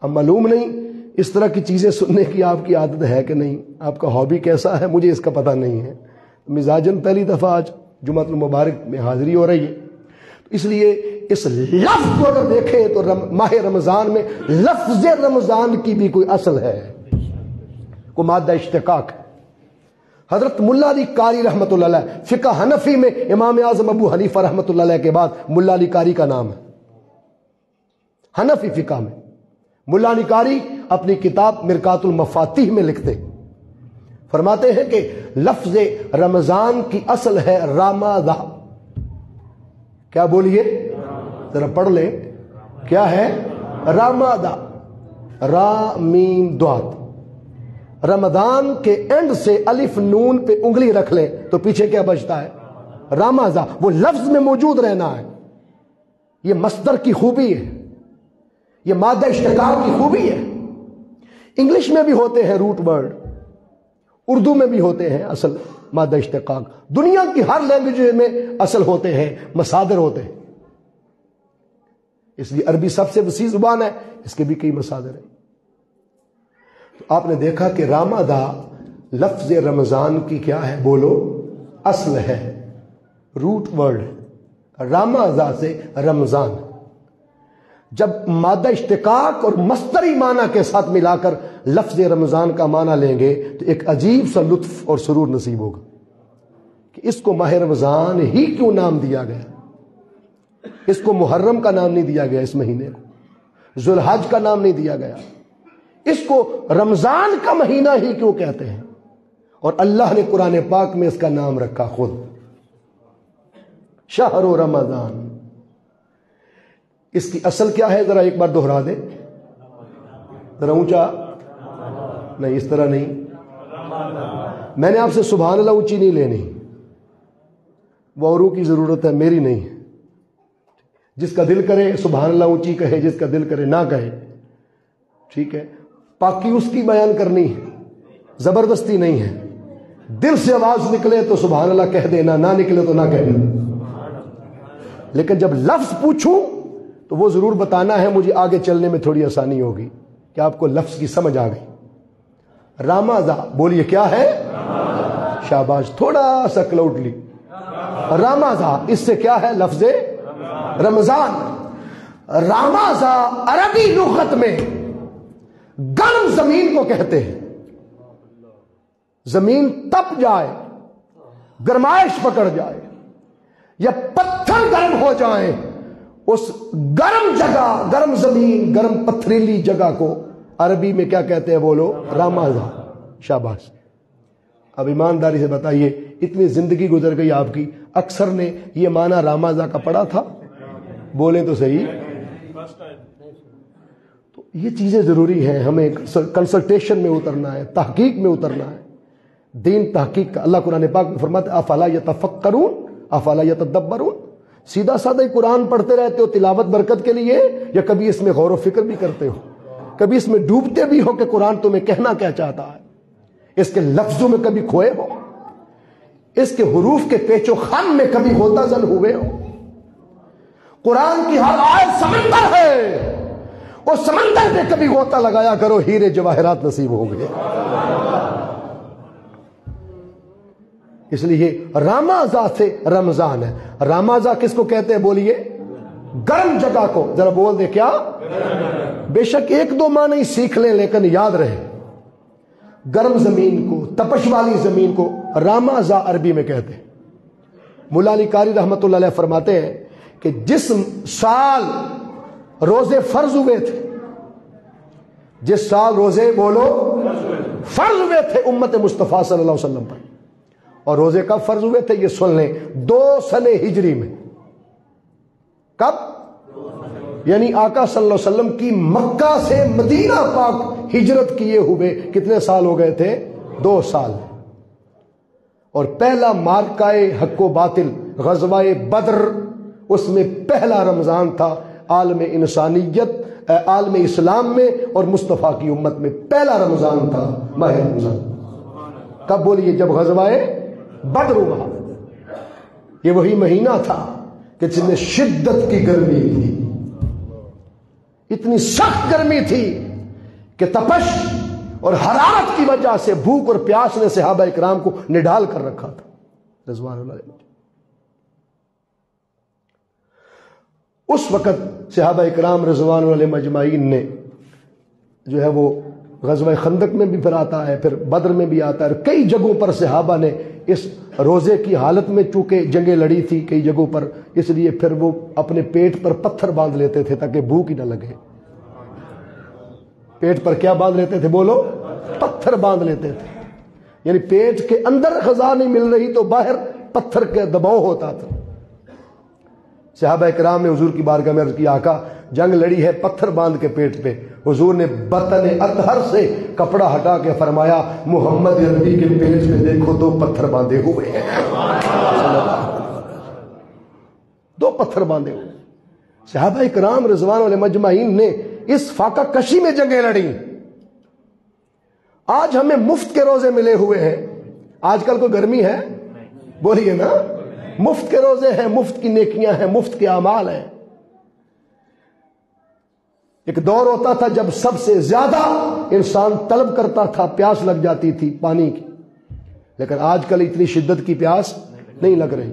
اب معلوم نہیں اس طرح کی چیزیں سننے کی آپ کی عادت ہے کہ نہیں، آپ کا ہابی کیسا ہے مجھے اس کا پتہ نہیں ہے۔ مزاجن پہلی دفعہ آج جمعۃ المبارک میں حاضری ہو رہی ہے، تو اس لیے اس لفظ کو اگر دیکھیں تو ماہ رمضان میں لفظ رمضان کی بھی کوئی اصل ہے، کوئی مادہ اشتقاق ہے۔ حضرت ملا علی قاری رحمۃ اللہ علیہ، فقہ حنفی میں امام اعظم ابو حنیفہ رحمۃ اللہ علیہ کے بعد ملا علی قاری کا نام ہے۔ حنفی فقہ میں ملا علی قاری اپنی کتاب مرکات المفاتیح میں لکھتے، فرماتے ہیں کہ لفظ رمضان کی اصل ہے رامادہ۔ کیا بولیے ذرا پڑھ لیں، کیا ہے؟ رامادہ، را میم دوات۔ رمضان کے اینڈ سے الف نون پہ انگلی رکھ لیں تو پیچھے کیا بچتا ہے؟ رامازہ، وہ لفظ میں موجود رہنا ہے۔ یہ مصدر کی خوبی ہے، یہ مادہ اشتقاق کی خوبی ہے۔ انگلش میں بھی ہوتے ہیں روٹ ورڈ، اردو میں بھی ہوتے ہیں اصل مادہ اشتقاق، دنیا کی ہر لینگویج میں اصل ہوتے ہیں، مصادر ہوتے ہیں۔ اس لیے عربی سب سے وسیع زبان ہے، اس کے بھی کئی مصادر ہیں۔ تو آپ نے دیکھا کہ رامادہ لفظ رمضان کی کیا ہے؟ بولو، اصل ہے، روٹ ورڈ ہے، رامادہ سے رمضان۔ جب مادہ اشتقاق اور مصدری معنی کے ساتھ ملا کر لفظ رمضان کا معنی لیں گے تو ایک عجیب سا لطف اور سرور نصیب ہوگا کہ اس کو ماہ رمضان ہی کیوں نام دیا گیا، اس کو محرم کا نام نہیں دیا گیا، اس مہینے کو ذو الحج کا نام نہیں دیا گیا، اس کو رمضان کا مہینہ ہی کیوں کہتے ہیں؟ اور اللہ نے قرآن پاک میں اس کا نام رکھا خود، شہر رمضان۔ اس کی اصل کیا ہے؟ ذرا ایک بار دہرا دیں، ذرا اونچا، نہیں اس طرح نہیں، میں نے آپ سے سبحان اللہ اونچی نہیں لینی، وہ اوروں کی ضرورت ہے، میری نہیں ہے۔ جس کا دل کرے سبحان اللہ اونچی کہے، جس کا دل کرے نہ کہے، ٹھیک ہے؟ پاکی اس کی بیان کرنی ہے، زبردستی نہیں ہے۔ دل سے آواز نکلے تو سبحان اللہ کہہ دینا، نہ نکلے تو نہ کہنا۔ لیکن جب لفظ پوچھوں تو وہ ضرور بتانا ہے، مجھے آگے چلنے میں تھوڑی آسانی ہوگی کہ آپ کو لفظ کی سمجھ آ گئی۔ رامادہ، بولیے کیا ہے؟ شاباش، تھوڑا سا کلاؤڈلی۔ رامادہ، اس سے کیا ہے؟ لفظ رمضان۔ رامادہ عربی لغت میں گرم زمین کو کہتے ہیں۔ زمین تپ جائے، گرمائش پکڑ جائے یا پتھر گرم ہو جائیں، اس گرم جگہ، گرم زمین، گرم پتھریلی جگہ کو عربی میں کیا کہتے ہیں؟ بولو، رامادہ۔ شاباش۔ اب ایمانداری سے بتائیے، اتنی زندگی گزر گئی آپ کی، اکثر نے یہ معنی رامادہ کا پڑھا تھا؟ بولیں تو صحیح۔ تو یہ چیزیں ضروری ہیں، ہمیں کنسلٹیشن میں اترنا ہے، تحقیق میں اترنا ہے، دین تحقیق کا۔ اللہ قرآن پاک میں فرماتے افلا یتفکرون افلا یتدبرون، سیدھا سادہ ہی قرآن پڑھتے رہتے ہو تلاوت برکت کے لیے، یا کبھی اس میں غور و فکر بھی کرتے ہو، کبھی اس میں ڈوبتے بھی ہو کہ قرآن تمہیں کہنا کیا چاہتا ہے، اس کے لفظوں میں کبھی کھوئے ہو، اس کے حروف کے پیچ و خم میں کبھی غوطہ زن ہوئے ہو؟ قرآن کی ہر آیت سمندر ہے، اس سمندر میں کبھی غوطہ لگایا کرو، ہیرے جواہرات نصیب ہوں گے۔ اس لیے رامازہ سے رمضان ہے۔ رامازہ کس کو کہتے ہیں بولیے؟ گرم جگہ کو، ذرا بول دے کیا؟ بے شک ایک دو معنی سیکھ لیں لیکن یاد رہے، گرم زمین کو، تپش والی زمین کو رامازہ عربی میں کہتے ہیں۔ مولا علی قاری رحمت اللہ علیہ فرماتے ہیں کہ جس سال روزے فرض ہوئے تھے، جس سال روزے بولو فرض ہوئے تھے امت مصطفیٰ صلی اللہ علیہ وسلم پر، اور روزے کب فرض ہوئے تھے یہ سن لیں، 2 سنہ ہجری میں۔ کب؟ یعنی آقا صلی اللہ علیہ وسلم کی مکہ سے مدینہ پاک ہجرت کیے ہوئے کتنے سال ہو گئے تھے؟ 2 سال۔ اور پہلا مارکہ حق و باطل غزوہ بدر، اس میں پہلا رمضان تھا عالم انسانیت، عالم اسلام میں اور مصطفیٰ کی امت میں پہلا رمضان تھا ماہ رمضان۔ کب بولیے؟ جب غزوہ بدر ہوا، یہ وہی مہینہ تھا کہ جس میں شدت کی گرمی تھی، اتنی سخت گرمی تھی کہ تپش اور حرارت کی وجہ سے بھوک اور پیاس نے صحابہ اکرام کو نڈال کر رکھا تھا رضوان اللہ علیہ۔ اس وقت صحابہ اکرام رضوان اللہ علیہ مجمعین نے جو ہے وہ غزوہ خندق میں بھی پھر آتا ہے، پھر بدر میں بھی آتا ہے، اور کئی جگہوں پر صحابہ نے اس روزے کی حالت میں چونکہ جنگیں لڑی تھی کئی جگہوں پر، اس لیے پھر وہ اپنے پیٹ پر پتھر باندھ لیتے تھے تاکہ بھوک ہی نہ لگے۔ پیٹ پر کیا باندھ لیتے تھے بولو؟ پتھر باندھ لیتے تھے، یعنی پیٹ کے اندر غذا نہیں مل رہی تو باہر پتھر کا دباؤ ہوتا تھا۔ صحابہ کرام نے حضور کی بارگاہ میں عرض کیا، آقا جنگ لڑی ہے پتھر باندھ کے پیٹ پہ۔ حضور نے بطن اطہر سے کپڑا ہٹا کے فرمایا، محمد عربی کے پیٹ پہ دیکھو تو پتھر باندھے ہوئے ہیں، 2 پتھر باندھے ہوئے۔ صحابہ کرام رضوان علیہ مجمعین نے اس فاقہ کشی میں جنگیں لڑی۔ آج ہمیں مفت کے روزے ملے ہوئے ہیں، آج کل کوئی گرمی ہے؟ بولیے نا، مفت کے روزے ہیں، مفت کی نیکیاں ہیں، مفت کے اعمال ہیں۔ ایک دور ہوتا تھا جب سب سے زیادہ انسان طلب کرتا تھا، پیاس لگ جاتی تھی پانی کی، لیکن آج کل اتنی شدت کی پیاس نہیں لگ رہی۔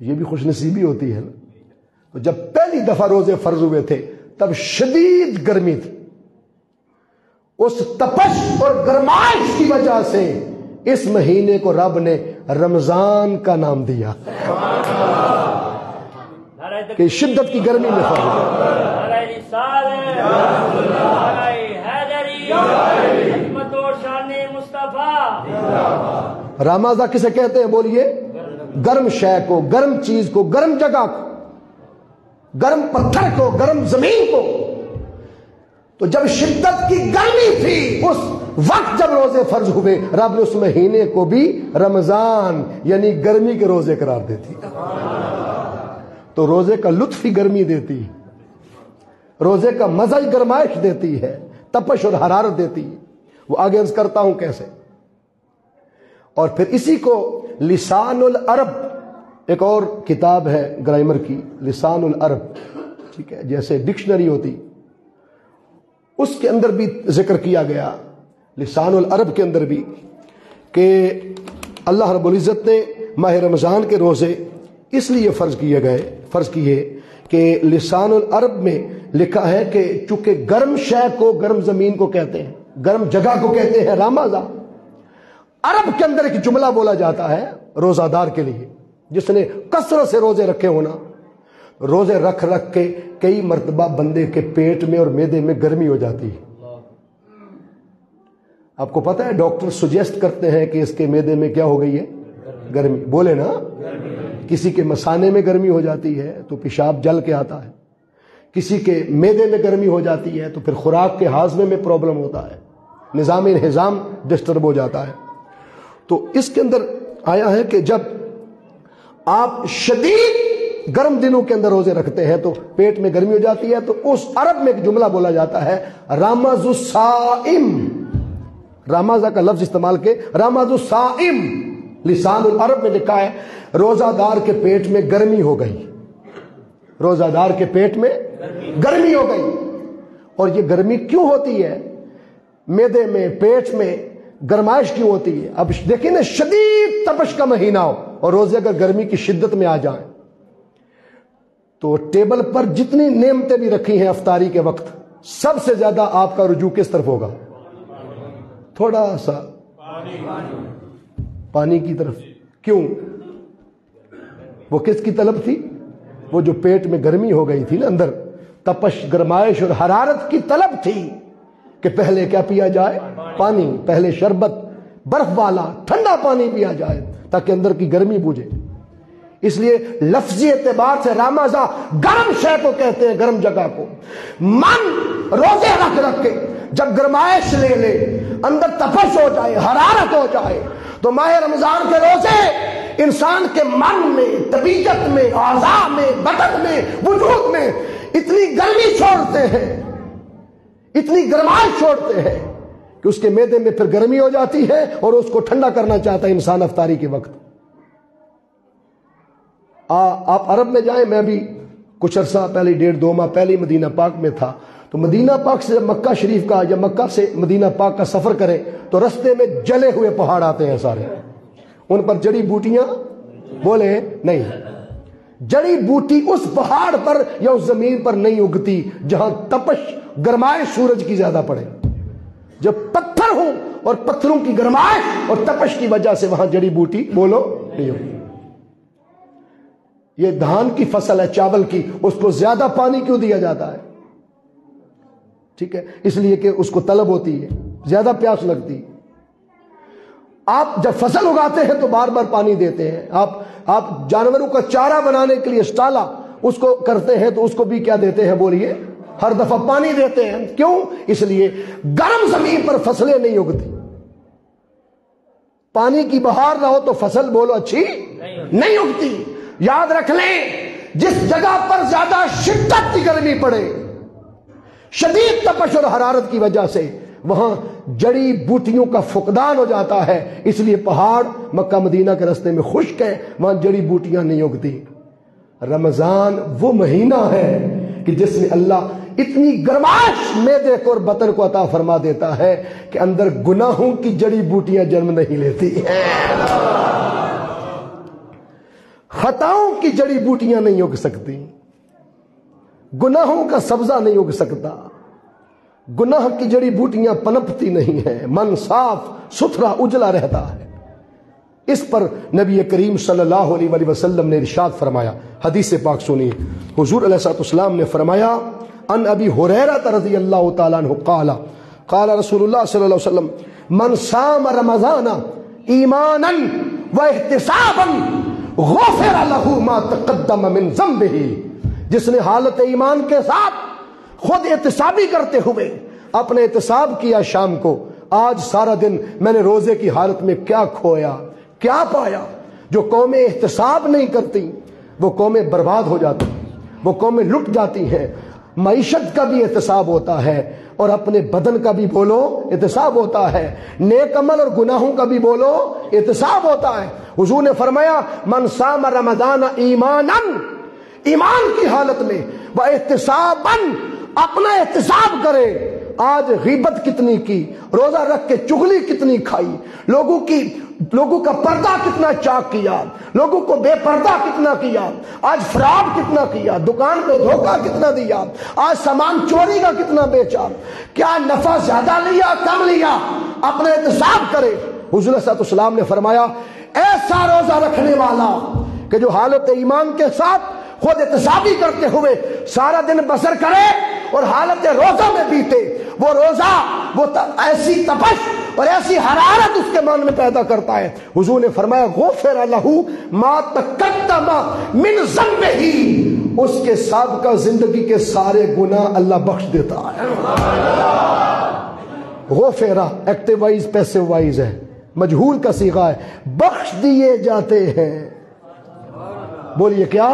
یہ بھی خوش نصیبی ہوتی ہے نا۔ جب پہلی دفعہ روزے فرض ہوئے تھے تب شدید گرمی تھی، اس تپش اور گرمائش کی وجہ سے اس مہینے کو رب نے رمضان کا نام دیا کہ شدت کی گرمی میں فرض ہوا۔ رامازہ کسے کہتے ہیں بولیے؟ گرم شے کو، گرم چیز کو، گرم جگہ کو، گرم پتھر کو، گرم زمین کو۔ تو جب شدت کی گرمی تھی اس وقت جب روزے فرض ہوئے، رب نے اس مہینے کو بھی رمضان یعنی گرمی کے روزے قرار دیتی۔ تو روزے کا لطف ہی گرمی دیتی ہے، روزے کا مزہ ہی گرمائش دیتی ہے، تپش اور حرارت دیتی ہے۔ وہ آگے عرض کرتا ہوں کیسے۔ اور پھر اسی کو لسان العرب، ایک اور کتاب ہے گرامر کی، لسان العرب، ٹھیک ہے، جیسے ڈکشنری ہوتی، اس کے اندر بھی ذکر کیا گیا، لسان العرب کے اندر بھی، کہ اللہ رب العزت نے ماہ رمضان کے روزے اس لیے فرض کیے کہ لسان العرب میں لکھا ہے کہ چونکہ گرم شے کو، گرم زمین کو کہتے ہیں، گرم جگہ کو کہتے ہیں رامازہ۔ عرب کے اندر ایک جملہ بولا جاتا ہے روزہ دار کے لیے، جس نے کثرت سے روزے رکھے ہونا، روزے رکھ رکھ کے کئی مرتبہ بندے کے پیٹ میں اور معدے میں گرمی ہو جاتی ہے۔ آپ کو پتہ ہے ڈاکٹر سجیسٹ کرتے ہیں کہ اس کے معدے میں کیا ہو گئی ہے؟ گرمی، بولے نا۔ کسی کے مثانے میں گرمی ہو جاتی ہے تو پیشاب جل کے آتا ہے، کسی کے معدے میں گرمی ہو جاتی ہے تو پھر خوراک کے ہاضمے میں پرابلم ہوتا ہے، نظام انہضام ڈسٹرب ہو جاتا ہے۔ تو اس کے اندر آیا ہے کہ جب آپ شدید گرم دنوں کے اندر روزے رکھتے ہیں تو پیٹ میں گرمی ہو جاتی ہے، تو اس عرب میں ایک جملہ بولا جاتا ہے رمض الصائم، رمض کا لفظ استعمال کے رمض الصائم، لسان العرب میں لکھا ہے روزہ دار کے پیٹ میں گرمی ہو گئی، روزہ دار کے پیٹ میں گرمی ہو گئی۔ اور یہ گرمی کیوں ہوتی ہے؟ معدے میں، پیٹ میں گرمائش کیوں ہوتی ہے؟ اب دیکھیں نا، شدید تپش کا مہینہ ہو اور روزے اگر گرمی کی شدت میں آ جائیں تو ٹیبل پر جتنی نعمتیں بھی رکھی ہیں افطاری کے وقت، سب سے زیادہ آپ کا رجوع کس طرف ہوگا؟ تھوڑا سا پانی کی طرف۔ کیوں؟ وہ کس کی طلب تھی؟ وہ جو پیٹ میں گرمی ہو گئی تھی نا، اندر تپش، گرمائش اور حرارت کی طلب تھی کہ پہلے کیا پیا جائے؟ پانی، پہلے شربت، برف والا ٹھنڈا پانی پیا جائے تاکہ اندر کی گرمی بوجھے۔ اس لیے لفظی اعتبار سے رمضان گرم شے کو کہتے ہیں، گرم جگہ کو۔ من روزے رکھ رکھ کے جب گرمائش لے لے، اندر تپش ہو جائے، حرارت ہو جائے، تو ماہ رمضان کے روزے انسان کے من میں، طبیعت میں، اعضاء میں، بدن میں، وجود میں اتنی گرمی چھوڑتے ہیں، اتنی گرمائش چھوڑتے ہیں کہ اس کے معدے میں پھر گرمی ہو جاتی ہے اور اس کو ٹھنڈا کرنا چاہتا ہے انسان افطاری کے وقت۔ آپ عرب میں جائیں، میں بھی کچھ عرصہ پہلے، 1.5-2 ماہ پہلے مدینہ پاک میں تھا، تو مدینہ پاک سے مکہ شریف کا یا مکہ سے مدینہ پاک کا سفر کریں تو رستے میں جلے ہوئے پہاڑ آتے ہیں سارے، ان پر جڑی بوٹیاں بولے نہیں، جڑی بوٹی اس پہاڑ پر یا اس زمین پر نہیں اگتی جہاں تپش، گرمائش سورج کی زیادہ پڑے۔ جب پتھر ہوں اور پتھروں کی گرمائش اور تپش کی وجہ سے وہاں جڑی بوٹی بولو نہیں ہوگی۔ یہ دھان کی فصل ہے، چاول کی، اس کو زیادہ پانی کیوں دیا جاتا ہے؟ ٹھیک ہے، اس لیے کہ اس کو طلب ہوتی ہے، زیادہ پیاس لگتی ہے۔ آپ جب فصل اگاتے ہیں تو بار بار پانی دیتے ہیں، آپ جانوروں کا چارہ بنانے کے لیے اسٹالا اس کو کرتے ہیں تو اس کو بھی کیا دیتے ہیں؟ بولیے، ہر دفعہ پانی دیتے ہیں۔ کیوں؟ اس لیے گرم زمین پر فصلیں نہیں اگتی، پانی کی بہار نہ ہو تو فصل بولو اچھی نہیں اگتی۔ یاد رکھ لیں، جس جگہ پر زیادہ شدت کی گرمی پڑے، شدید تپش اور حرارت کی وجہ سے، وہاں جڑی بوٹیوں کا فقدان ہو جاتا ہے، اس لیے پہاڑ مکہ مدینہ کے راستے میں خشک ہے، وہاں جڑی بوٹیاں نہیں اگتی۔ رمضان وہ مہینہ ہے کہ جس میں اللہ اتنی گرمائش معدے کو اور بدن کو عطا فرما دیتا ہے کہ اندر گناہوں کی جڑی بوٹیاں جنم نہیں لیتی ہیں، خطاؤں کی جڑی بوٹیاں نہیں اگ سکتی، گناہوں کا سبزہ نہیں اگ سکتا، گناہ کی جڑی بوٹیاں پنپتی نہیں ہیں، من صاف ستھرا اجلا رہتا ہے۔ اس پر نبی کریم صلی اللہ علیہ وآلہ وسلم نے ارشاد فرمایا، حدیث پاک سنیے، حضور علیہ الصلوۃ والسلام نے فرمایا، ان ابی ہریرہ رضی اللہ تعالیٰ عنہ قال قال رسول اللہ صلی اللہ علیہ وسلم من صام رمضان ایمانا واحتسابا غفر له ما تقدم من ذنبه، جس نے حالت ایمان کے ساتھ خود احتسابی کرتے ہوئے اپنے احتساب کیا شام کو، آج سارا دن میں نے روزے کی حالت میں کیا کھویا کیا پایا۔ جو قومیں احتساب نہیں کرتی وہ قومیں برباد ہو جاتی، وہ قومیں لٹ جاتی ہیں۔ معیشت کا بھی احتساب ہوتا ہے اور اپنے بدن کا بھی بولو احتساب ہوتا ہے، نیک عمل اور گناہوں کا بھی بولو احتساب ہوتا ہے۔ حضور نے فرمایا من صام رمضان ایمانا، ایمان کی حالت میں، وہ احتسابا، اپنا احتساب کرے۔ آج غیبت کتنی کی، روزہ رکھ کے چغلی کتنی کھائی، لوگوں کا پردہ کتنا چاک کیا، لوگوں کو بے پردہ کتنا کیا، آج فراڈ کتنا کیا، دکان پہ دھوکہ کتنا دیا، آج سامان چوری کا کتنا بیچا، کیا نفع زیادہ لیا کم لیا، اپنا احتساب کرے۔ حضور صلی اللہ علیہ وسلم نے فرمایا ایسا روزہ رکھنے والا کہ جو حالت ایمان کے ساتھ خود احتسابی کرتے ہوئے سارا دن بسر کرے اور حالت روزہ میں بیتے، وہ روزہ وہ ایسی تپش اور ایسی حرارت اس کے من میں پیدا کرتا ہے۔ حضور نے فرمایا غفر لہ ما تقدم من ذنبہ، اس کے سابقہ زندگی کے سارے گناہ اللہ بخش دیتا ہے۔ غفرہ ایکٹیو وائز پیسو وائز ہے، مجہول کا صیغہ ہے، بخش دیے جاتے ہیں۔ بولیے کیا؟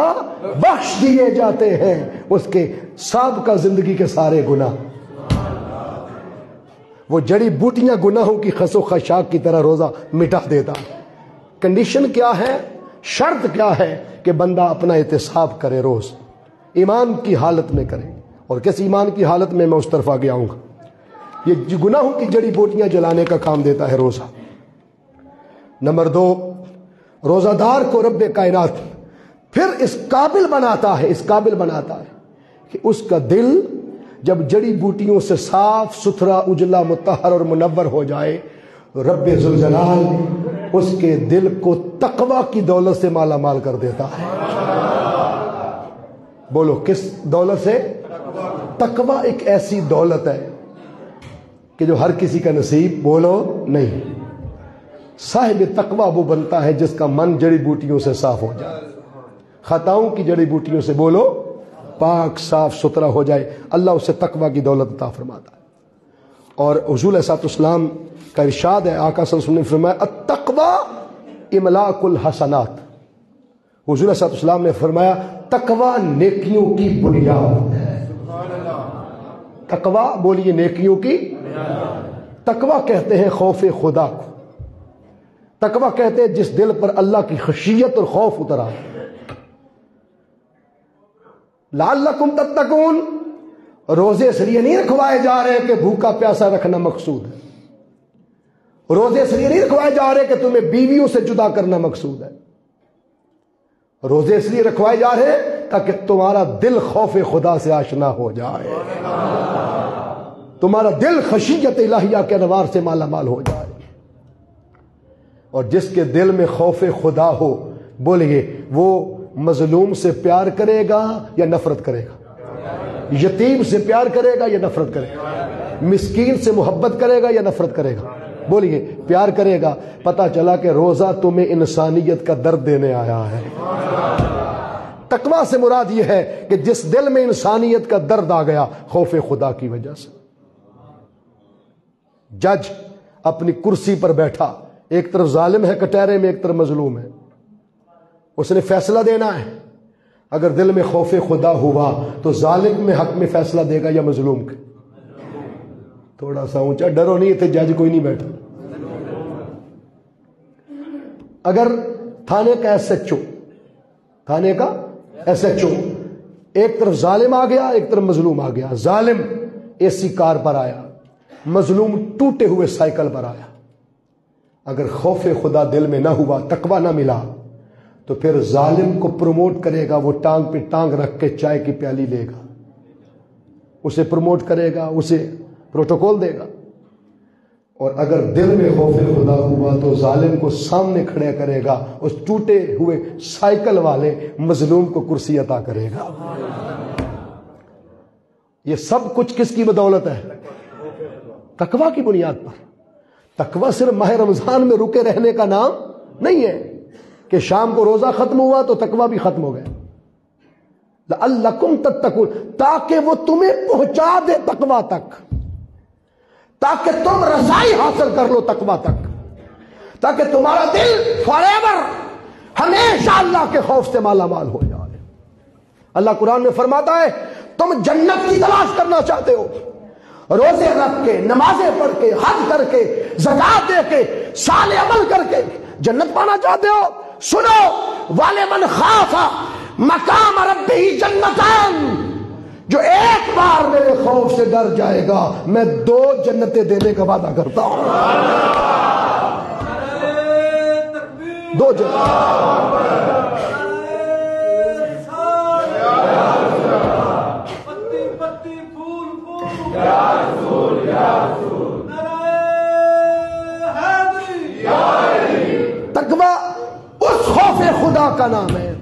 بخش دیے جاتے ہیں اس کے سابقہ زندگی کے سارے گناہ. وہ جڑی بوٹیاں گناہوں کی خس و خشاک کی طرح روزہ مٹا دیتا. کنڈیشن کیا ہے؟ شرط کیا ہے؟ کہ بندہ اپنا احتساب کرے، روز ایمان کی حالت میں کرے. اور کس ایمان کی حالت میں اس طرف آگے آؤں گا. یہ گناہوں کی جڑی بوٹیاں جلانے کا کام دیتا ہے روزہ. نمبر 2، روزہ دار کو رب کائنات پھر اس قابل بناتا ہے کہ اس کا دل جب جڑی بوٹیوں سے صاف ستھرا اجلا مطہر اور منور ہو جائے، رب ذوالجلال اس کے دل کو تقوی کی دولت سے مالا مال کر دیتا ہے. بولو کس دولت سے؟ تقوی ایک ایسی دولت ہے کہ جو ہر کسی کا نصیب بولو نہیں. صاحب تقوی وہ بنتا ہے جس کا من جڑی بوٹیوں سے صاف ہو جائے، خطاؤں کی جڑی بوٹیوں سے بولو پاک صاف ستھرا ہو جائے. اللہ اسے تقوی کی دولت عطا فرماتا ہے. اور حضور علیہ السلام کا ارشاد ہے، آقا صلی اللہ علیہ وسلم نے فرمایا التقوی املاک الحسنات. حضور علیہ السلام نے فرمایا تقوی نیکیوں کی بنیاد ہے. تقوی بولیے نیکیوں کی. تقوی کہتے ہیں خوف خدا کو. تقوی کہتے ہیں جس دل پر اللہ کی خشیت اور خوف اترا. لعلکم تتقون، روزے اس لیے نہیں رکھوائے جا رہے کہ بھوکا پیاسا رکھنا مقصود ہے. روزے اس لیے نہیں رکھوائے جا رہے کہ تمہیں بیویوں سے جدا کرنا مقصود ہے. روزے اس لیے رکھوائے جا رہے تاکہ تمہارا دل خوف خدا سے آشنا ہو جائے، تمہارا دل خشیت الہیہ کے انوار سے مالا مال ہو جائے. اور جس کے دل میں خوف خدا ہو، بولیے وہ مظلوم سے پیار کرے گا یا نفرت کرے گا؟ یتیم سے پیار کرے گا یا نفرت کرے گا؟ مسکین سے محبت کرے گا یا نفرت کرے گا؟ بولیے پیار کرے گا. پتہ چلا کہ روزہ تمہیں انسانیت کا درد دینے آیا ہے. تقویٰ سے مراد یہ ہے کہ جس دل میں انسانیت کا درد آ گیا خوف خدا کی وجہ سے. جج اپنی کرسی پر بیٹھا، ایک طرف ظالم ہے کٹہرے میں، ایک طرف مظلوم ہے. اس نے فیصلہ دینا ہے. اگر دل میں خوف خدا ہوا تو ظالم میں حق میں فیصلہ دے گا یا مظلوم کے؟ تھوڑا سا اونچا، ڈرو نہیں، تھے جج کوئی نہیں بیٹھا. اگر تھانے کا ایس ایچ او ایک طرف ظالم آ گیا، ایک طرف مظلوم آ گیا. ظالم اے سی کار پر آیا، مظلوم ٹوٹے ہوئے سائیکل پر آیا. اگر خوف خدا دل میں نہ ہوا، تقویٰ نہ ملا، تو پھر ظالم کو پروموٹ کرے گا. وہ ٹانگ پہ ٹانگ رکھ کے چائے کی پیالی لے گا، اسے پروموٹ کرے گا، اسے پروٹوکول دے گا. اور اگر دل میں خوف خدا ہوا تو ظالم کو سامنے کھڑے کرے گا، اس ٹوٹے ہوئے سائیکل والے مظلوم کو کرسی عطا کرے گا. یہ سب کچھ کس کی بدولت ہے؟ تقویٰ کی بنیاد پر. تقویٰ صرف ماہ رمضان میں رکے رہنے کا نام نہیں ہے کہ شام کو روزہ ختم ہوا تو تقویٰ بھی ختم ہو گیا. لعلکم تتقون، تاکہ وہ تمہیں پہنچا دے تقویٰ تک، تاکہ تم رسائی حاصل کر لو تقویٰ تک، تاکہ تمہارا دل فار ایور ہمیشہ اللہ کے خوف سے مالا مال ہو جائے. اللہ قرآن میں فرماتا ہے تم جنت کی تلاش کرنا چاہتے ہو، روزے رکھ کے، نمازیں پڑھ کے، حج کر کے، زکات دے کے، صالح عمل کر کے جنت پانا چاہتے ہو؟ سنو، وَلِمَنْ خَافَ مَقَامَ رَبِّهِ جَنَّتَانِ، جو ایک بار میرے خوف سے ڈر جائے گا میں 2 جنتیں دینے کا وعدہ کرتا ہوں. 2 جنتیں. تقویٰ اس خوف خدا کا نام ہے،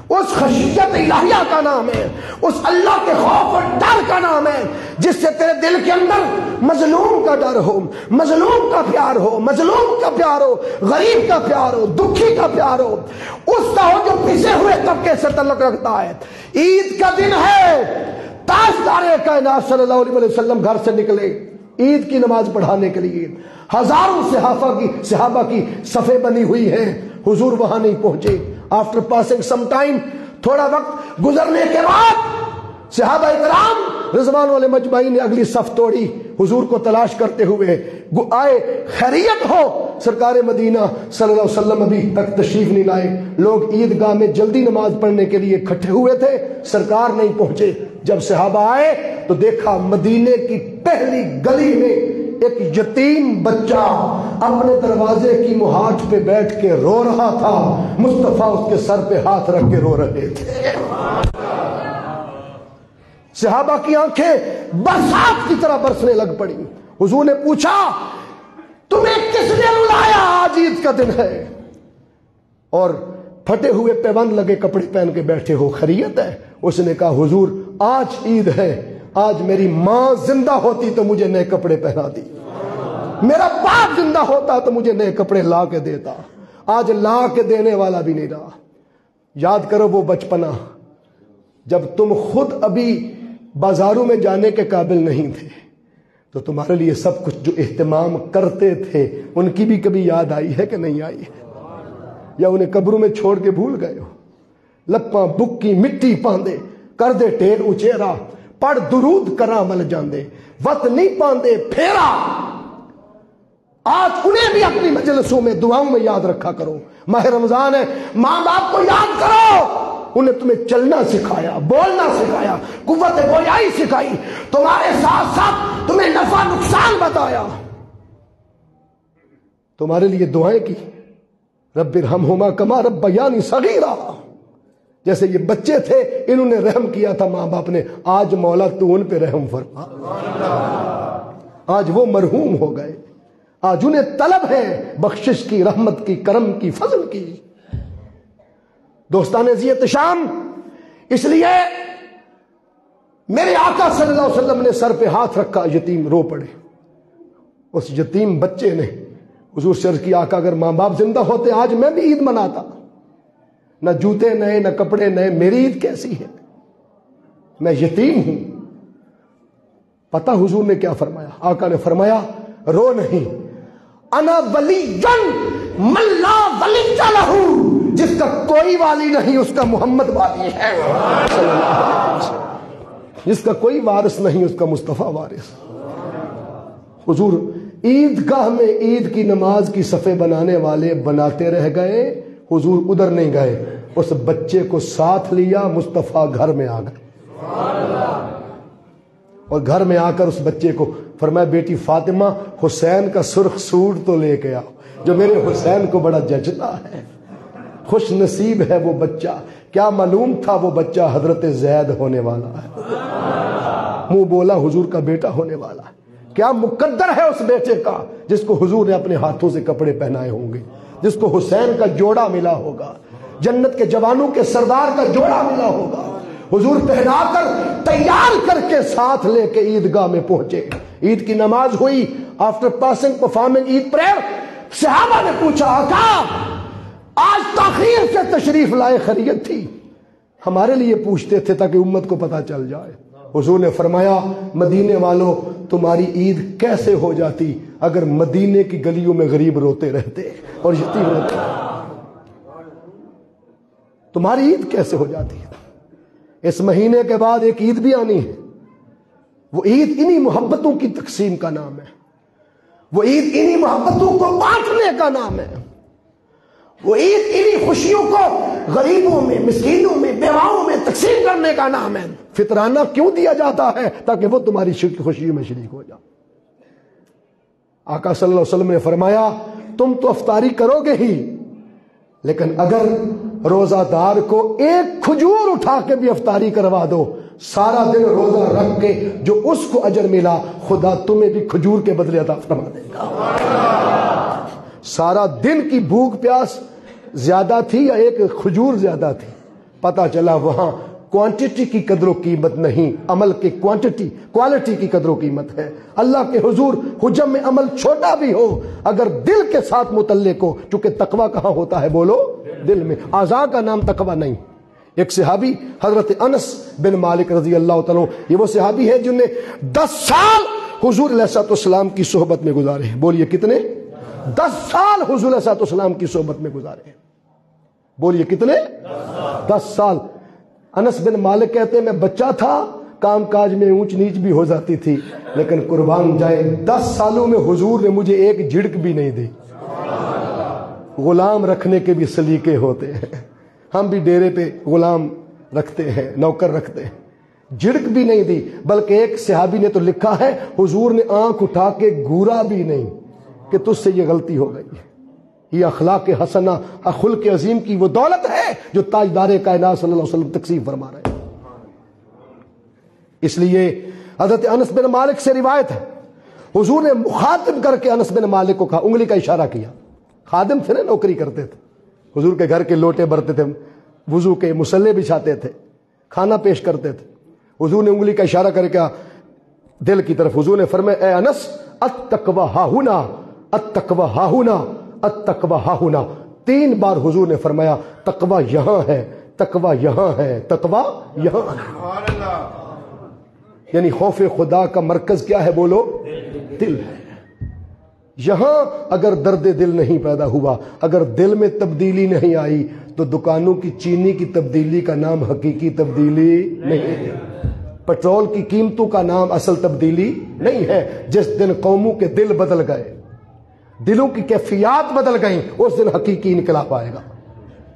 اس خشیت الہیہ کا نام ہے، اس اللہ کے خوف اور ڈر کا نام ہے جس سے تیرے دل کے اندر مظلوم کا ڈر ہو، مظلوم کا پیار ہو، مظلوم کا پیار ہو، غریب کا پیار ہو، دکھی کا پیار ہو، اس کا ہو جو پسے ہوئے طبقے سے تعلق رکھتا ہے. عید کا دن ہے، تاجدار کائنات صلی اللہ علیہ وسلم گھر سے نکلے عید کی نماز پڑھانے کے لیے. ہزاروں صحابہ کی صفیں بنی ہوئی ہیں، حضور وہاں نہیں پہنچے. آفٹر پاسنگ سم ٹائم تھوڑا وقت گزرنے کے بعد صحابہ کرام رضوان علیہ مجمعین نے اگلی صف توڑی، حضور کو تلاش کرتے ہوئے آئے، خیریت ہو؟ سرکار مدینہ صلی اللہ علیہ وسلم ابھی تک تشریف نہیں لائے، لوگ عیدگاہ میں جلدی نماز پڑھنے کے لیے اکٹھے ہوئے تھے، سرکار نہیں پہنچے۔ جب صحابہ آئے تو دیکھا مدینے کی پہلی گلی میں ایک یتیم بچہ اپنے دروازے کی مہاج پہ بیٹھ کے رو رہا تھا، مصطفیٰ اس کے سر پہ ہاتھ رکھ کے رو رہے تھے۔ صحابہ کی آنکھیں برسات کی طرح برسنے لگ پڑی۔ حضور نے پوچھا تمہیں کس نے رلایا؟ آج عید کا دن ہے اور پھٹے ہوئے پیوند لگے کپڑے پہن کے بیٹھے ہو، خیریت ہے؟ اس نے کہا حضور آج عید ہے، آج میری ماں زندہ ہوتی تو مجھے نئے کپڑے پہنا دی، میرا باپ زندہ ہوتا تو مجھے نئے کپڑے لا کے دیتا، آج لا کے دینے والا بھی نہیں رہا۔ یاد کرو وہ بچپنا جب تم خود ابھی بازاروں میں جانے کے قابل نہیں تھے، تو تمہارے لیے سب کچھ جو اہتمام کرتے تھے ان کی بھی کبھی یاد آئی ہے کہ نہیں آئی ہے؟ یا انہیں قبروں میں چھوڑ کے بھول گئے ہو؟ لپاں بکی مٹی پاندے کر دے ٹیر اچیرا، پڑھ درود کرا مل جاندے، وط نہیں پاندے پھیرا۔ آج انہیں بھی اپنی مجلسوں میں دعاؤں میں یاد رکھا کرو۔ ماہ رمضان ہے، ماں باپ کو یاد کرو، انہیں تمہیں چلنا سکھایا، بولنا سکھایا، قوت گویائی سکھائی، تمہارے ساتھ ساتھ تمہیں نفع نقصان بتایا، تمہارے لیے دعائیں کی، رب ارحمہما کما ربیانی صغیرا۔ جیسے یہ بچے تھے انہوں نے رحم کیا تھا ماں باپ نے، آج مولا تو ان پہ رحم فرما۔ آج وہ مرحوم ہو گئے، آج انہیں طلب ہے بخشش کی، رحمت کی، کرم کی، فضل کی۔ دوستان عزیت شام، اس لیے میرے آقا صلی اللہ علیہ وسلم نے سر پہ ہاتھ رکھا، یتیم رو پڑے۔ اس یتیم بچے نے حضور سے عرض کیا آقا اگر ماں باپ زندہ ہوتے آج میں بھی عید مناتا، نہ جوتے نئے نہ کپڑے نئے، میری عید کیسی ہے؟ میں یتیم ہوں۔ پتہ حضور نے کیا فرمایا؟ آقا نے فرمایا رو نہیں، انا ولی من لا ولی لہ، جس کا کوئی والی نہیں اس کا محمد والی ہے، جس کا کوئی وارث نہیں اس کا مصطفیٰ وارث۔ حضور عیدگاہ میں عید کی نماز کی صفیں بنانے والے بناتے رہ گئے، حضور ادھر نہیں گئے، اس بچے کو ساتھ لیا، مصطفیٰ گھر میں آ گئے، اور گھر میں آ کر اس بچے کو فرمایا بیٹی فاطمہ حسین کا سرخ سوٹ تو لے کے آؤ، جو میرے حسین کو بڑا جچتا ہے۔ خوش نصیب ہے وہ بچہ، کیا معلوم تھا وہ بچہ حضرت زید ہونے والا ہے، منہ بولا حضور کا بیٹا ہونے والا ہے۔ کیا مقدر ہے اس بیٹے کا جس کو حضور نے اپنے ہاتھوں سے کپڑے پہنائے ہوں گے، جس کو حسین کا جوڑا ملا ہوگا، جنت کے جوانوں کے سردار کا جوڑا ملا ہوگا، حضور پہنا کر تیار کر کے ساتھ لے کے عیدگاہ میں پہنچے۔ عید کی نماز ہوئی، آفٹر پاسنگ پرفارمنگ عید پریئر، صحابہ نے پوچھا آقا آج تاخیر سے تشریف لائے، خیریت تھی؟ ہمارے لیے پوچھتے تھے تاکہ امت کو پتہ چل جائے۔ حضور نے فرمایا مدینے والوں تمہاری عید کیسے ہو جاتی اگر مدینے کی گلیوں میں غریب روتے رہتے اور یتیم روتے، تمہاری عید کیسے ہو جاتی ہے؟ اس مہینے کے بعد ایک عید بھی آنی ہے، وہ عید انہی محبتوں کی تقسیم کا نام ہے، وہ عید انہی محبتوں کو بانٹنے کا نام ہے، وہ عید انہی خوشیوں کو غریبوں میں، مسکینوں میں، بیواؤں میں تقسیم کرنے کا نام ہے۔ فطرانہ کیوں دیا جاتا ہے؟ تاکہ وہ تمہاری خوشی میں شریک ہو جائے۔ آقا صلی اللہ علیہ وسلم نے فرمایا تم تو افطاری کرو گے ہی، لیکن اگر روزہ دار کو ایک کھجور اٹھا کے بھی افطاری کروا دو، سارا دن روزہ رکھ کے جو اس کو اجر ملا خدا تمہیں بھی کھجور کے بدلے عطا فرما دے گا۔ سارا دن کی بھوک پیاس زیادہ تھی یا ایک کھجور زیادہ تھی؟ پتہ چلا وہاں کوانٹٹی کی قدر و قیمت نہیں، عمل کی کوالٹی کی قدر و قیمت ہے۔ اللہ کے حضور حجم میں عمل چھوٹا بھی ہو اگر دل کے ساتھ متعلق ہو، چونکہ تقویٰ کہاں ہوتا ہے بولو؟ دل میں۔ اعضاء کا نام تقویٰ نہیں۔ ایک صحابی حضرت انس بن مالک رضی اللہ تعالیٰ، یہ وہ صحابی ہے جن نے 10 سال حضور علیہ السلام کی صحبت میں گزارے ہیں۔ بولیے کتنے؟ 10 سال حضور علیہ السلام کی صحبت میں گزارے ہیں۔ بولیے کتنے؟ 10 سال۔ انس بن مالک کہتے ہیں میں بچہ تھا، کام کاج میں اونچ نیچ بھی ہو جاتی تھی، لیکن قربان جائے 10 سالوں میں حضور نے مجھے ایک جھڑک بھی نہیں دی۔ غلام رکھنے کے بھی سلیقے ہوتے ہیں، ہم بھی ڈیرے پہ غلام رکھتے ہیں، نوکر رکھتے ہیں، جھڑک بھی نہیں دی۔ بلکہ ایک صحابی نے تو لکھا ہے حضور نے آنکھ اٹھا کے گورا بھی نہیں کہ تجھ سے یہ غلطی ہو گئی ہے۔ یہ اخلاق حسنہ، خلق عظیم کی وہ دولت ہے جو تاجدار کائنات صلی اللہ علیہ وسلم تقسیم فرما رہے ہیں۔ اس لیے حضرت انس بن مالک سے روایت ہے، حضور نے مخاطب کر کے انس بن مالک کو کہا، انگلی کا اشارہ کیا۔ خادم تھے نا، نوکری کرتے تھے، حضور کے گھر کے لوٹے برتے تھے، وضو کے مصلے بچھاتے تھے، کھانا پیش کرتے تھے۔ حضور نے انگلی کا اشارہ کر کے دل کی طرف، حضور نے فرمایا اے انس التقوی ہاہنا، التقوی ہاہنا، التقوی ہاہنا۔ 3 بار حضور نے فرمایا تقوی یہاں ہے، تقوی یہاں ہے، تقوی یہاں ہے۔ یعنی خوف خدا کا مرکز کیا ہے؟ بولو، دل ہے۔ یہاں اگر درد دل نہیں پیدا ہوا، اگر دل میں تبدیلی نہیں آئی، تو دکانوں کی چینی کی تبدیلی کا نام حقیقی تبدیلی نہیں ہے، پٹرول کی قیمتوں کا نام اصل تبدیلی نہیں ہے۔ جس دن قوموں کے دل بدل گئے، دلوں کی کیفیات بدل گئیں، اس دن حقیقی انقلاب آئے گا،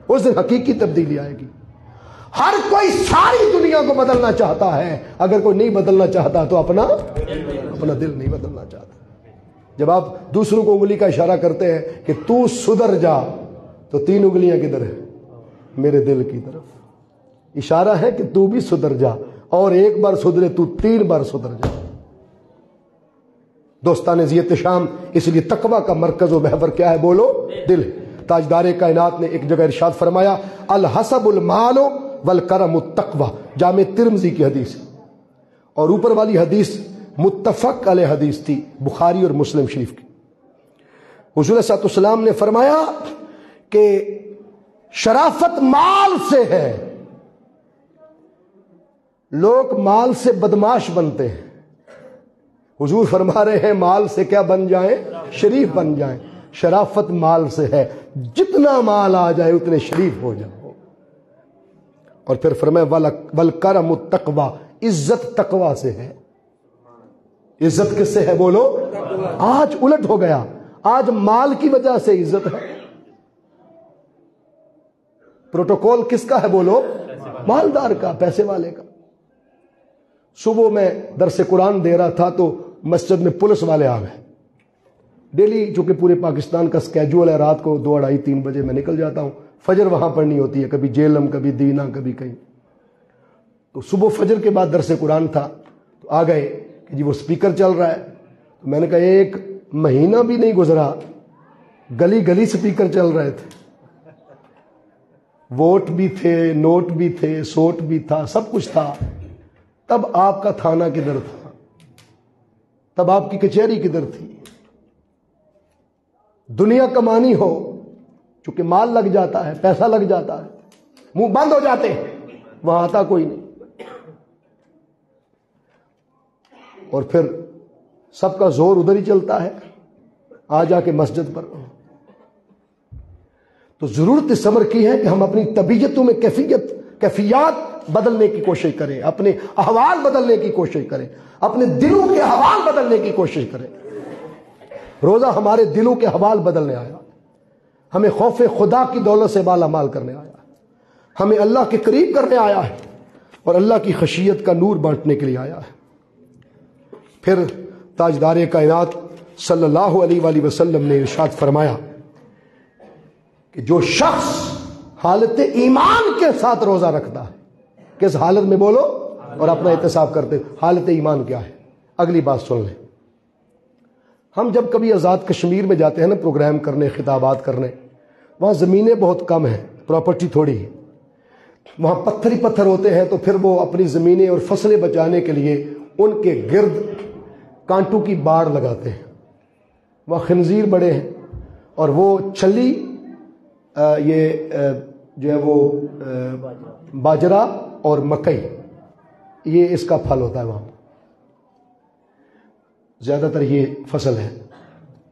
اس دن حقیقی تبدیلی آئے گی۔ ہر کوئی ساری دنیا کو بدلنا چاہتا ہے، اگر کوئی نہیں بدلنا چاہتا تو اپنا دل نہیں بدلنا چاہتا۔ جب آپ دوسروں کو انگلی کا اشارہ کرتے ہیں کہ تو سدھر جا، تو 3 انگلیاں کدھر ہیں؟ میرے دل کی طرف۔ اشارہ ہے کہ تو بھی سدھر جا، اور ایک بار سدھرے تو 3 بار سدھر جا۔ دوستان زیت شام، اس لیے تقوی کا مرکز و محور کیا ہے؟ بولو، دل۔ تاجدار کائنات نے ایک جگہ ارشاد فرمایا الحسب المال والکرم التقوی، جامع ترمذی کی حدیث، اور اوپر والی حدیث متفق علیہ حدیث تھی، بخاری اور مسلم شریف کی۔ حضور صلی اللہ علیہ وسلم نے فرمایا کہ شرافت مال سے ہے، لوگ مال سے بدماش بنتے ہیں، حضور فرما رہے ہیں مال سے کیا بن جائیں؟ شریف بن جائیں۔ شرافت مال سے ہے، جتنا مال آ جائے اتنے شریف ہو جاؤ۔ اور پھر فرمایا والکرم التقوی، عزت تقوی سے ہے۔ عزت کس سے ہے؟ بولو۔ آج الٹ ہو گیا، آج مال کی وجہ سے عزت ہے۔ پروٹوکول کس کا ہے؟ بولو، مالدار کا، پیسے والے کا۔ صبح میں درس قرآن دے رہا تھا تو مسجد میں پولیس والے آ گئے۔ ڈیلی چونکہ پورے پاکستان کا سکیجول ہے، رات کو 2 2:30 3 بجے میں نکل جاتا ہوں، فجر وہاں پڑھنی ہوتی ہے، کبھی جیلم، کبھی دینا، کبھی کہیں۔ تو صبح فجر کے بعد درس قرآن تھا، تو آ گئے کہ جی وہ سپیکر چل رہا ہے۔ تو میں نے کہا 1 مہینہ بھی نہیں گزرا، گلی گلی سپیکر چل رہے تھے، ووٹ بھی تھے، نوٹ بھی تھے، سوٹ بھی تھا، سب کچھ تھا۔ تب آپ کا تھانہ کدھر تھا؟ تب آپ کی کچہری کدھر تھی؟ دنیا کمانی ہو، چونکہ مال لگ جاتا ہے، پیسہ لگ جاتا ہے، منہ بند ہو جاتے ہیں، وہاں آتا کوئی نہیں۔ اور پھر سب کا زور ادھر ہی چلتا ہے، آ جا کے مسجد پر۔ تو ضرورت اس امر کی ہے کہ ہم اپنی طبیعتوں میں کیفیات بدلنے کی کوشش کریں، اپنے احوال بدلنے کی کوشش کریں، اپنے دلوں کے احوال بدلنے کی کوشش کریں۔ روزہ ہمارے دلوں کے احوال بدلنے آیا، ہمیں خوف خدا کی دولت سے مالا مال کرنے آیا ہے، ہمیں اللہ کے قریب کرنے آیا ہے، اور اللہ کی خشیت کا نور بانٹنے کے لیے آیا ہے۔ پھر تاجدار کائنات صلی اللہ علیہ وآلہ وسلم نے ارشاد فرمایا کہ جو شخص حالت ایمان کے ساتھ روزہ رکھتا ہے، کس حالت میں؟ بولو، اور اپنا احتساب کرتے، حالت ایمان کیا ہے؟ اگلی بات سن لیں۔ ہم جب کبھی آزاد کشمیر میں جاتے ہیں نا پروگرام کرنے، خطابات کرنے، وہاں زمینیں بہت کم ہیں، پراپرٹی تھوڑی ہے، وہاں پتھر ہی پتھر ہوتے ہیں، تو پھر وہ اپنی زمینیں اور فصلیں بچانے کے لیے ان کے گرد کانٹوں کی باڑ لگاتے ہیں۔ وہاں خنزیر بڑے ہیں، اور وہ چھلی یہ جو ہے وہ باجرہ اور مکئی، یہ اس کا پھل ہوتا ہے وہاں، زیادہ تر یہ فصل ہے۔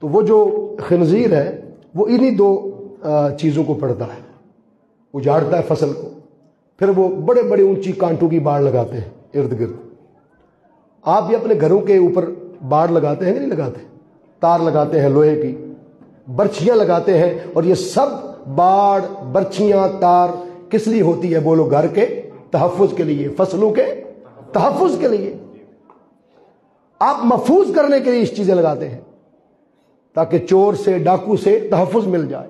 تو وہ جو خنزیر ہے وہ انہی 2 چیزوں کو پڑتا ہے، اجاڑتا ہے فصل کو، پھر وہ بڑے بڑے اونچی کانٹوں کی باڑ لگاتے ہیں ارد گرد. آپ بھی اپنے گھروں کے اوپر باڑ لگاتے ہیں کہ نہیں لگاتے؟ تار لگاتے ہیں لوہے کی، برچھیاں لگاتے ہیں، اور یہ سب باڑ برچھیاں تار کس لیے ہوتی ہے بولو؟ گھر کے تحفظ کے لیے، فصلوں کے تحفظ کے لیے. آپ محفوظ کرنے کے لیے اس چیزیں لگاتے ہیں تاکہ چور سے ڈاکو سے تحفظ مل جائے.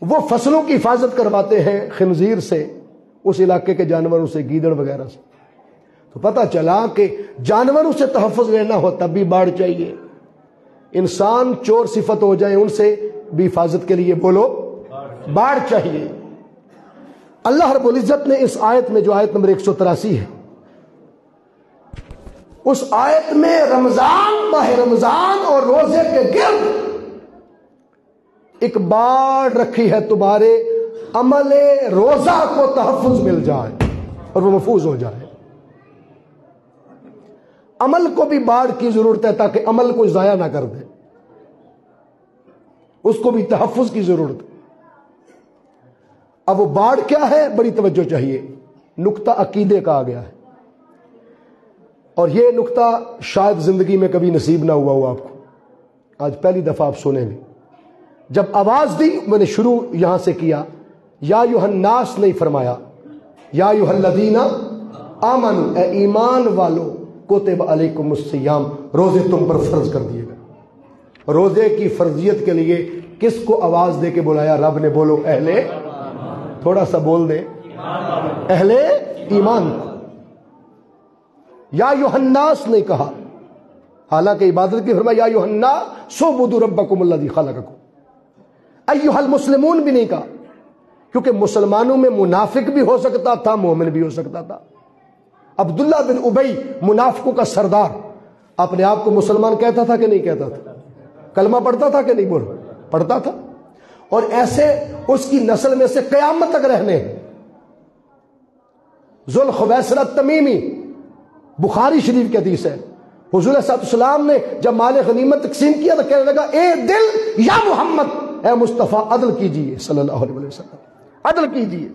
وہ فصلوں کی حفاظت کرواتے ہیں خنزیر سے، اس علاقے کے جانوروں سے، گیدڑ وغیرہ سے. تو پتہ چلا کہ جانوروں سے تحفظ لینا ہو تب بھی باڑ چاہیے. انسان چور صفت ہو جائے ان سے بھی حفاظت کے لیے بولو باڑ چاہیے. اللہ رب العزت نے اس آیت میں جو آیت نمبر 183 ہے، اس آیت میں رمضان، ماہ رمضان اور روزے کے گرد ایک باڑ رکھی ہے، تمہارے عمل روزہ کو تحفظ مل جائے اور وہ محفوظ ہو جائے. عمل کو بھی باڑ کی ضرورت ہے تاکہ عمل کو ضائع نہ کر دے، اس کو بھی تحفظ کی ضرورت ہے. اب وہ باڑ کیا ہے؟ بڑی توجہ چاہیے. نقطہ عقیدے کا آ گیا ہے، اور یہ نقطہ شاید زندگی میں کبھی نصیب نہ ہوا ہو آپ کو. آج پہلی دفعہ آپ سنیں گے. جب آواز دی، میں نے شروع یہاں سے کیا، یا ایھا الناس نہیں فرمایا، یا ایھا الذین آمنوا، اے ایمان والو، کتب علیکم الصیام، روزے تم پر فرض کر دیے گئے. روزے کی فرضیت کے لیے کس کو آواز دے کے بلایا؟ رب نے. بولو اہل، تھوڑا سا بول دیں، اہل ایمان. یا ایھا الناس نہیں کہا، حالانکہ عبادت کی فرمایا یا ایھا الناس اعبدوا ربکم الذی خلقکم. ایھا المسلمون بھی نہیں کہا، کیونکہ مسلمانوں میں منافق بھی ہو سکتا تھا، مومن بھی ہو سکتا تھا. عبداللہ بن ابی منافقوں کا سردار اپنے آپ کو مسلمان کہتا تھا کہ نہیں کہتا تھا؟ کلمہ پڑھتا تھا کہ نہیں بول پڑھتا تھا؟ اور ایسے اس کی نسل میں سے قیامت تک رہنے. ذوالخویصرہ التمیمی، بخاری شریف کی حدیث ہے، حضور صلی اللہ علیہ وسلم نے جب مال غنیمت تقسیم کیا تو کہنے لگا، اے دل یا محمد، اے مصطفیٰ عدل کیجئے صلی اللہ علیہ وسلم، عدل کیجئے.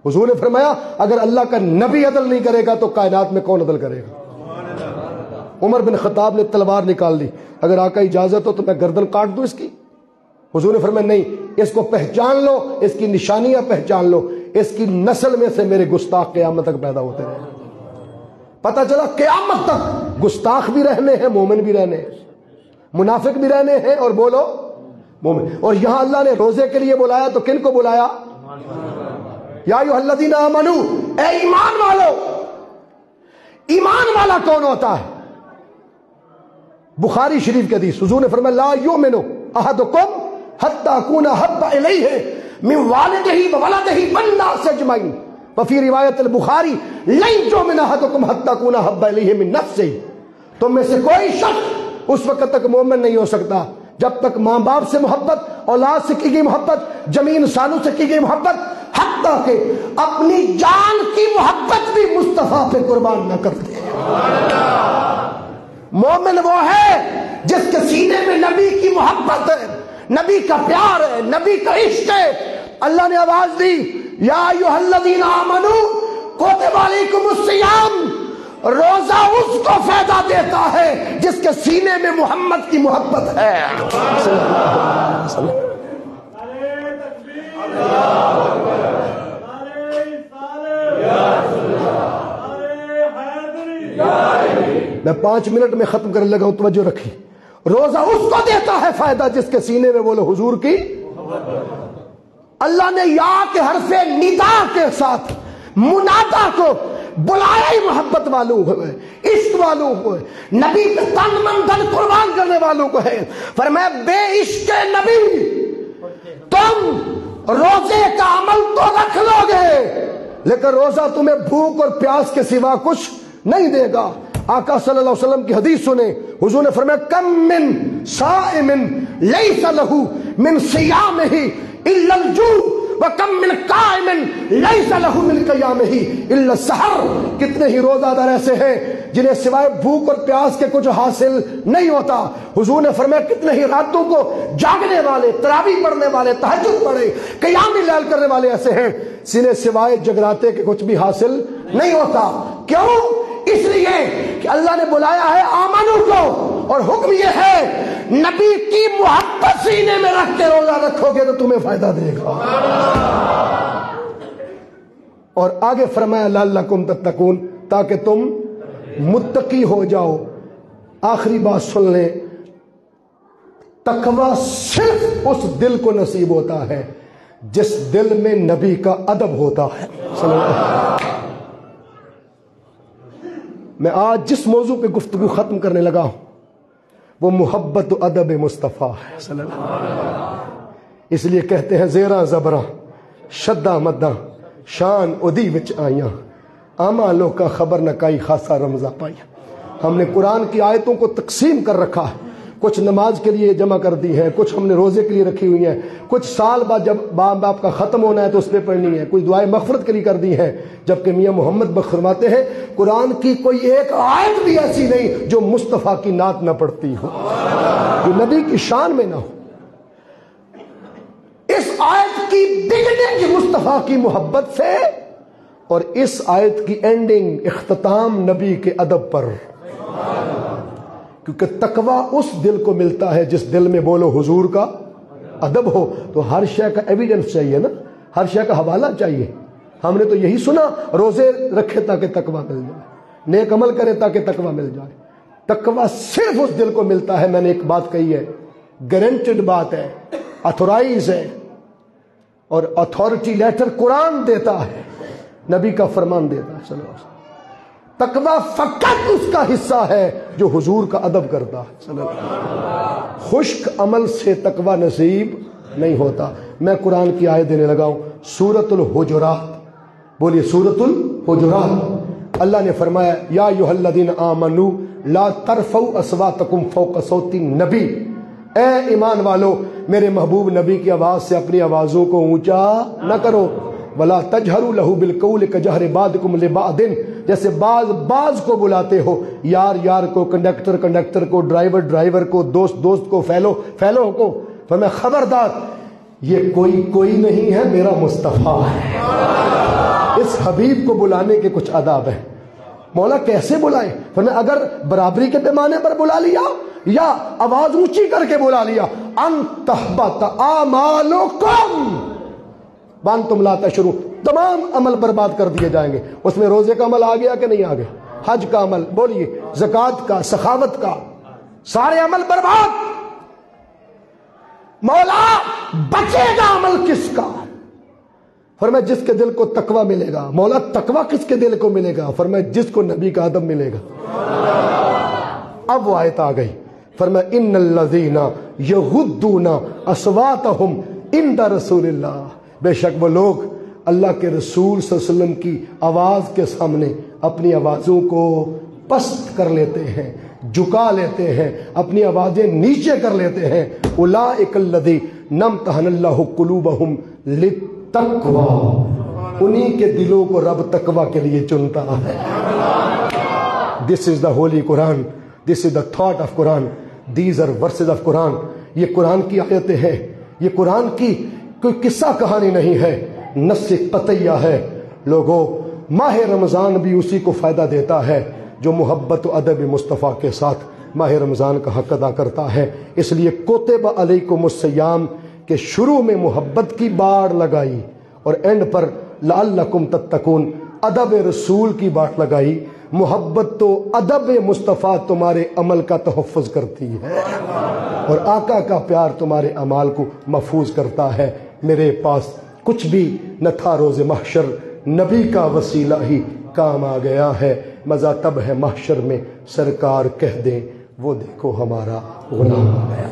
حضور نے فرمایا اگر اللہ کا نبی عدل نہیں کرے گا تو کائنات میں کون عدل کرے گا؟ عمر بن خطاب نے تلوار نکال لی، اگر آقا اجازت ہو تو میں گردن کاٹ دوں اس کی. حضور نے فرمایا نہیں، اس کو پہچان لو، اس کی نشانیاں پہچان لو، اس کی نسل میں سے میرے گستاخ قیامت تک پیدا ہوتے رہے. پتہ چلا قیامت تک گستاخ بھی رہنے ہیں، مومن بھی رہنے ہیں، منافق بھی رہنے ہیں، اور بولو مومن. اور یہاں اللہ نے روزے کے لیے بلایا تو کن کو بلایا؟ یا ایھا الذین آمنوا، اے ایمان والو. ایمان والا کون ہوتا ہے؟ بخاری شریف کی حدیث، حضور نے فرمایا لا یؤمن احدکم حتی اکون احب الیہ من والدہ وولدہ والناس اجمعین، وفی روایت البخاری لن یؤمن احدکم حتی اکون احب الیہ من نفسہ. تم میں سے کوئی شخص اس وقت تک مومن نہیں ہو سکتا جب تک ماں باپ سے محبت، اولاد سے کی گئی محبت، زمین انسانوں سے کی گئی محبت، حتیٰ کہ اپنی جان کی محبت بھی مصطفیٰ پہ قربان نہ کر دے. مومن وہ ہے جس کے سینے میں نبی کی محبت ہے، نبی کا پیار ہے، نبی کا عشق ہے. اللہ نے آواز دی یا ایھا الذین آمنوا کتب علیکم الصیام. روزہ اس کو فائدہ دیتا ہے جس کے سینے میں محمد کی محبت ہے. میں 5 منٹ میں ختم کرنے لگا ہوں، توجہ رکھی. روزہ اس کو دیتا ہے فائدہ جس کے سینے میں بولو حضور کی. اللہ نے یا کے حرف ندا کے ساتھ منادا کو بلایا ہی محبت والوں کو ہے، عشق والوں کو ہے، نبی پہ تن من دھن قربان کرنے والوں کو ہے. فرمایا بے عشق نبی تم روزے کا عمل تو رکھ لو گے لیکن روزہ تمہیں بھوک اور پیاس کے سوا کچھ نہیں دے گا. آقا صلی اللہ علیہ وسلم کی حدیث سنیں، حضور نے فرمایا کم من صائم لیس لہ من صیامہ الا الجوع وکم من قائم لیس لہ من قیامہ الا السحر. کتنے ہی روزہ دار ایسے ہیں جنہیں سوائے بھوک اور پیاس کے کچھ حاصل نہیں ہوتا. حضور نے فرمایا کتنے ہی راتوں کو جاگنے والے، تراویح پڑھنے والے، تہجد پڑھے، قیام لیل کرنے والے ایسے ہیں جنہیں سوائے جگراتے کے کچھ بھی حاصل نہیں ہوتا. کیوں؟ اس لیے کہ اللہ نے بلایا ہے آمنو کو، اور حکم یہ ہے نبی کی محبت سینے میں رکھ کے روزہ رکھو گے تو تمہیں فائدہ دے گا. اور آگے فرمایا لعلکم تتقون، تاکہ تم متقی ہو جاؤ. آخری بات سن لیں، تقوی صرف اس دل کو نصیب ہوتا ہے جس دل میں نبی کا ادب ہوتا ہے صلی اللہ علیہ وسلم. میں آج جس موضوع پہ گفتگو ختم کرنے لگا ہوں وہ محبت و ادب مصطفیٰ ہے صلی اللہ علیہ وسلم. اس لیے کہتے ہیں زیراں زبراں شدہ مداں شان ادی وچ آئیاں آما لوکاں خبر نہ کائی خاصا رمضہ پائیا. ہم نے قرآن کی آیتوں کو تقسیم کر رکھا ہے، کچھ نماز کے لیے جمع کر دی ہیں، کچھ ہم نے روزے کے لیے رکھی ہوئی ہیں، کچھ سال بعد جب باپ کا ختم ہونا ہے تو اس پہ پڑھنی ہے، کچھ دعائیں مغفرت کے لیے کر دی ہیں. جبکہ میاں محمد بخش فرماتے ہیں قرآن کی کوئی ایک آیت بھی ایسی نہیں جو مصطفیٰ کی نعت نہ پڑھتی ہو، جو نبی کی شان میں نہ ہو. اس آیت کی بگننگ مصطفیٰ کی محبت سے، اور اس آیت کی اینڈنگ اختتام نبی کے ادب پر. کیونکہ تقوی اس دل کو ملتا ہے جس دل میں بولو حضور کا ادب ہو. تو ہر شے کا ایویڈنس چاہیے نا، ہر شے کا حوالہ چاہیے. ہم نے تو یہی سنا روزے رکھے تاکہ تقوی مل جائے، نیک عمل کرے تاکہ تقوی مل جائے. تقوی صرف اس دل کو ملتا ہے. میں نے ایک بات کہی ہے، گارنٹیڈ بات ہے، اتھورائز ہے، اور اتھارٹی لیٹر قرآن دیتا ہے، نبی کا فرمان دیتا ہے صلی اللہ علیہ وسلم. تقوی فقط اس کا حصہ ہے جو حضور کا ادب کرتا ہے صلی اللہ علیہ وسلم. خشک عمل سے تقوی نصیب نہیں ہوتا. میں قرآن کی آیت دینے لگا ہوں، سورۃ الحجرات. بولیے سورۃ الحجرات. اللہ نے فرمایا یا ایھا الذین آمنوا لا ترفعوا اصواتکم فوق صوت النبی. اے ایمان والو میرے محبوب نبی کی آواز سے اپنی آوازوں کو اونچا نہ کرو. ولا تجہروا لہ بالقول کجہر بعضکم لبعض، جیسے بعض کو بلاتے ہو، یار کو، کنڈکٹر کو، ڈرائیور کو، دوست کو، فیلو کو. فرمایا خبردار، یہ کوئی نہیں ہے، میرا مصطفیٰ ہے. اس حبیب کو بلانے کے کچھ آداب ہیں. مولا کیسے بلائیں؟ فرمایا اگر برابری کے پیمانے پر بلا لیا یا آواز اونچی کر کے بلا لیا، ان تحبط اعمالکم وانتم لا تشعرون، تمام عمل برباد کر دیے جائیں گے. اس میں روزے کا عمل آ گیا کہ نہیں آ گیا؟ حج کا عمل، بولیے، زکوٰۃ کا، سخاوت کا، سارے عمل برباد. مولا بچے گا عمل کس کا؟ فرمایا جس کے دل کو تقوی ملے گا. مولا تقوی کس کے دل کو ملے گا؟ فرمایا جس کو نبی کا ادب ملے گا. اب وہ آیت آ گئی، فرمایا ان الذین یغضون اصواتہم عند رسول اللہ. بے شک وہ لوگ اللہ کے رسول صلی اللہ علیہ وسلم کی آواز کے سامنے اپنی آوازوں کو پست کر لیتے ہیں، جھکا لیتے ہیں، اپنی آوازیں نیچے کر لیتے ہیں. اولئک الذین امتحن اللہ قلوبہم للتقوی، انہی کے دلوں کو رب تقوی کے لیے چنتا ہے. This is the holy Quran, this is the thought of Quran, these are verses of Quran. یہ قرآن کی آیتیں ہیں، یہ قرآن کی کوئی قصہ کہانی نہیں ہے، نص قطعیہ ہے. لوگوں، ماہ رمضان بھی اسی کو فائدہ دیتا ہے جو محبت و ادب مصطفیٰ کے ساتھ ماہ رمضان کا حق ادا کرتا ہے. اس لیے کتب علیکم الصیام کے شروع میں محبت کی باڑ لگائی اور اینڈ پر لعلکم تتقون ادب رسول کی باڑ لگائی. محبت تو ادب مصطفیٰ تمہارے عمل کا تحفظ کرتی ہے اور آقا کا پیار تمہارے اعمال کو محفوظ کرتا ہے. میرے پاس کچھ بھی نہ تھا روز محشر، نبی کا وسیلہ ہی کام آ گیا ہے. مزہ تب ہے محشر میں سرکار کہہ دیں وہ دیکھو ہمارا غلام آ گیا.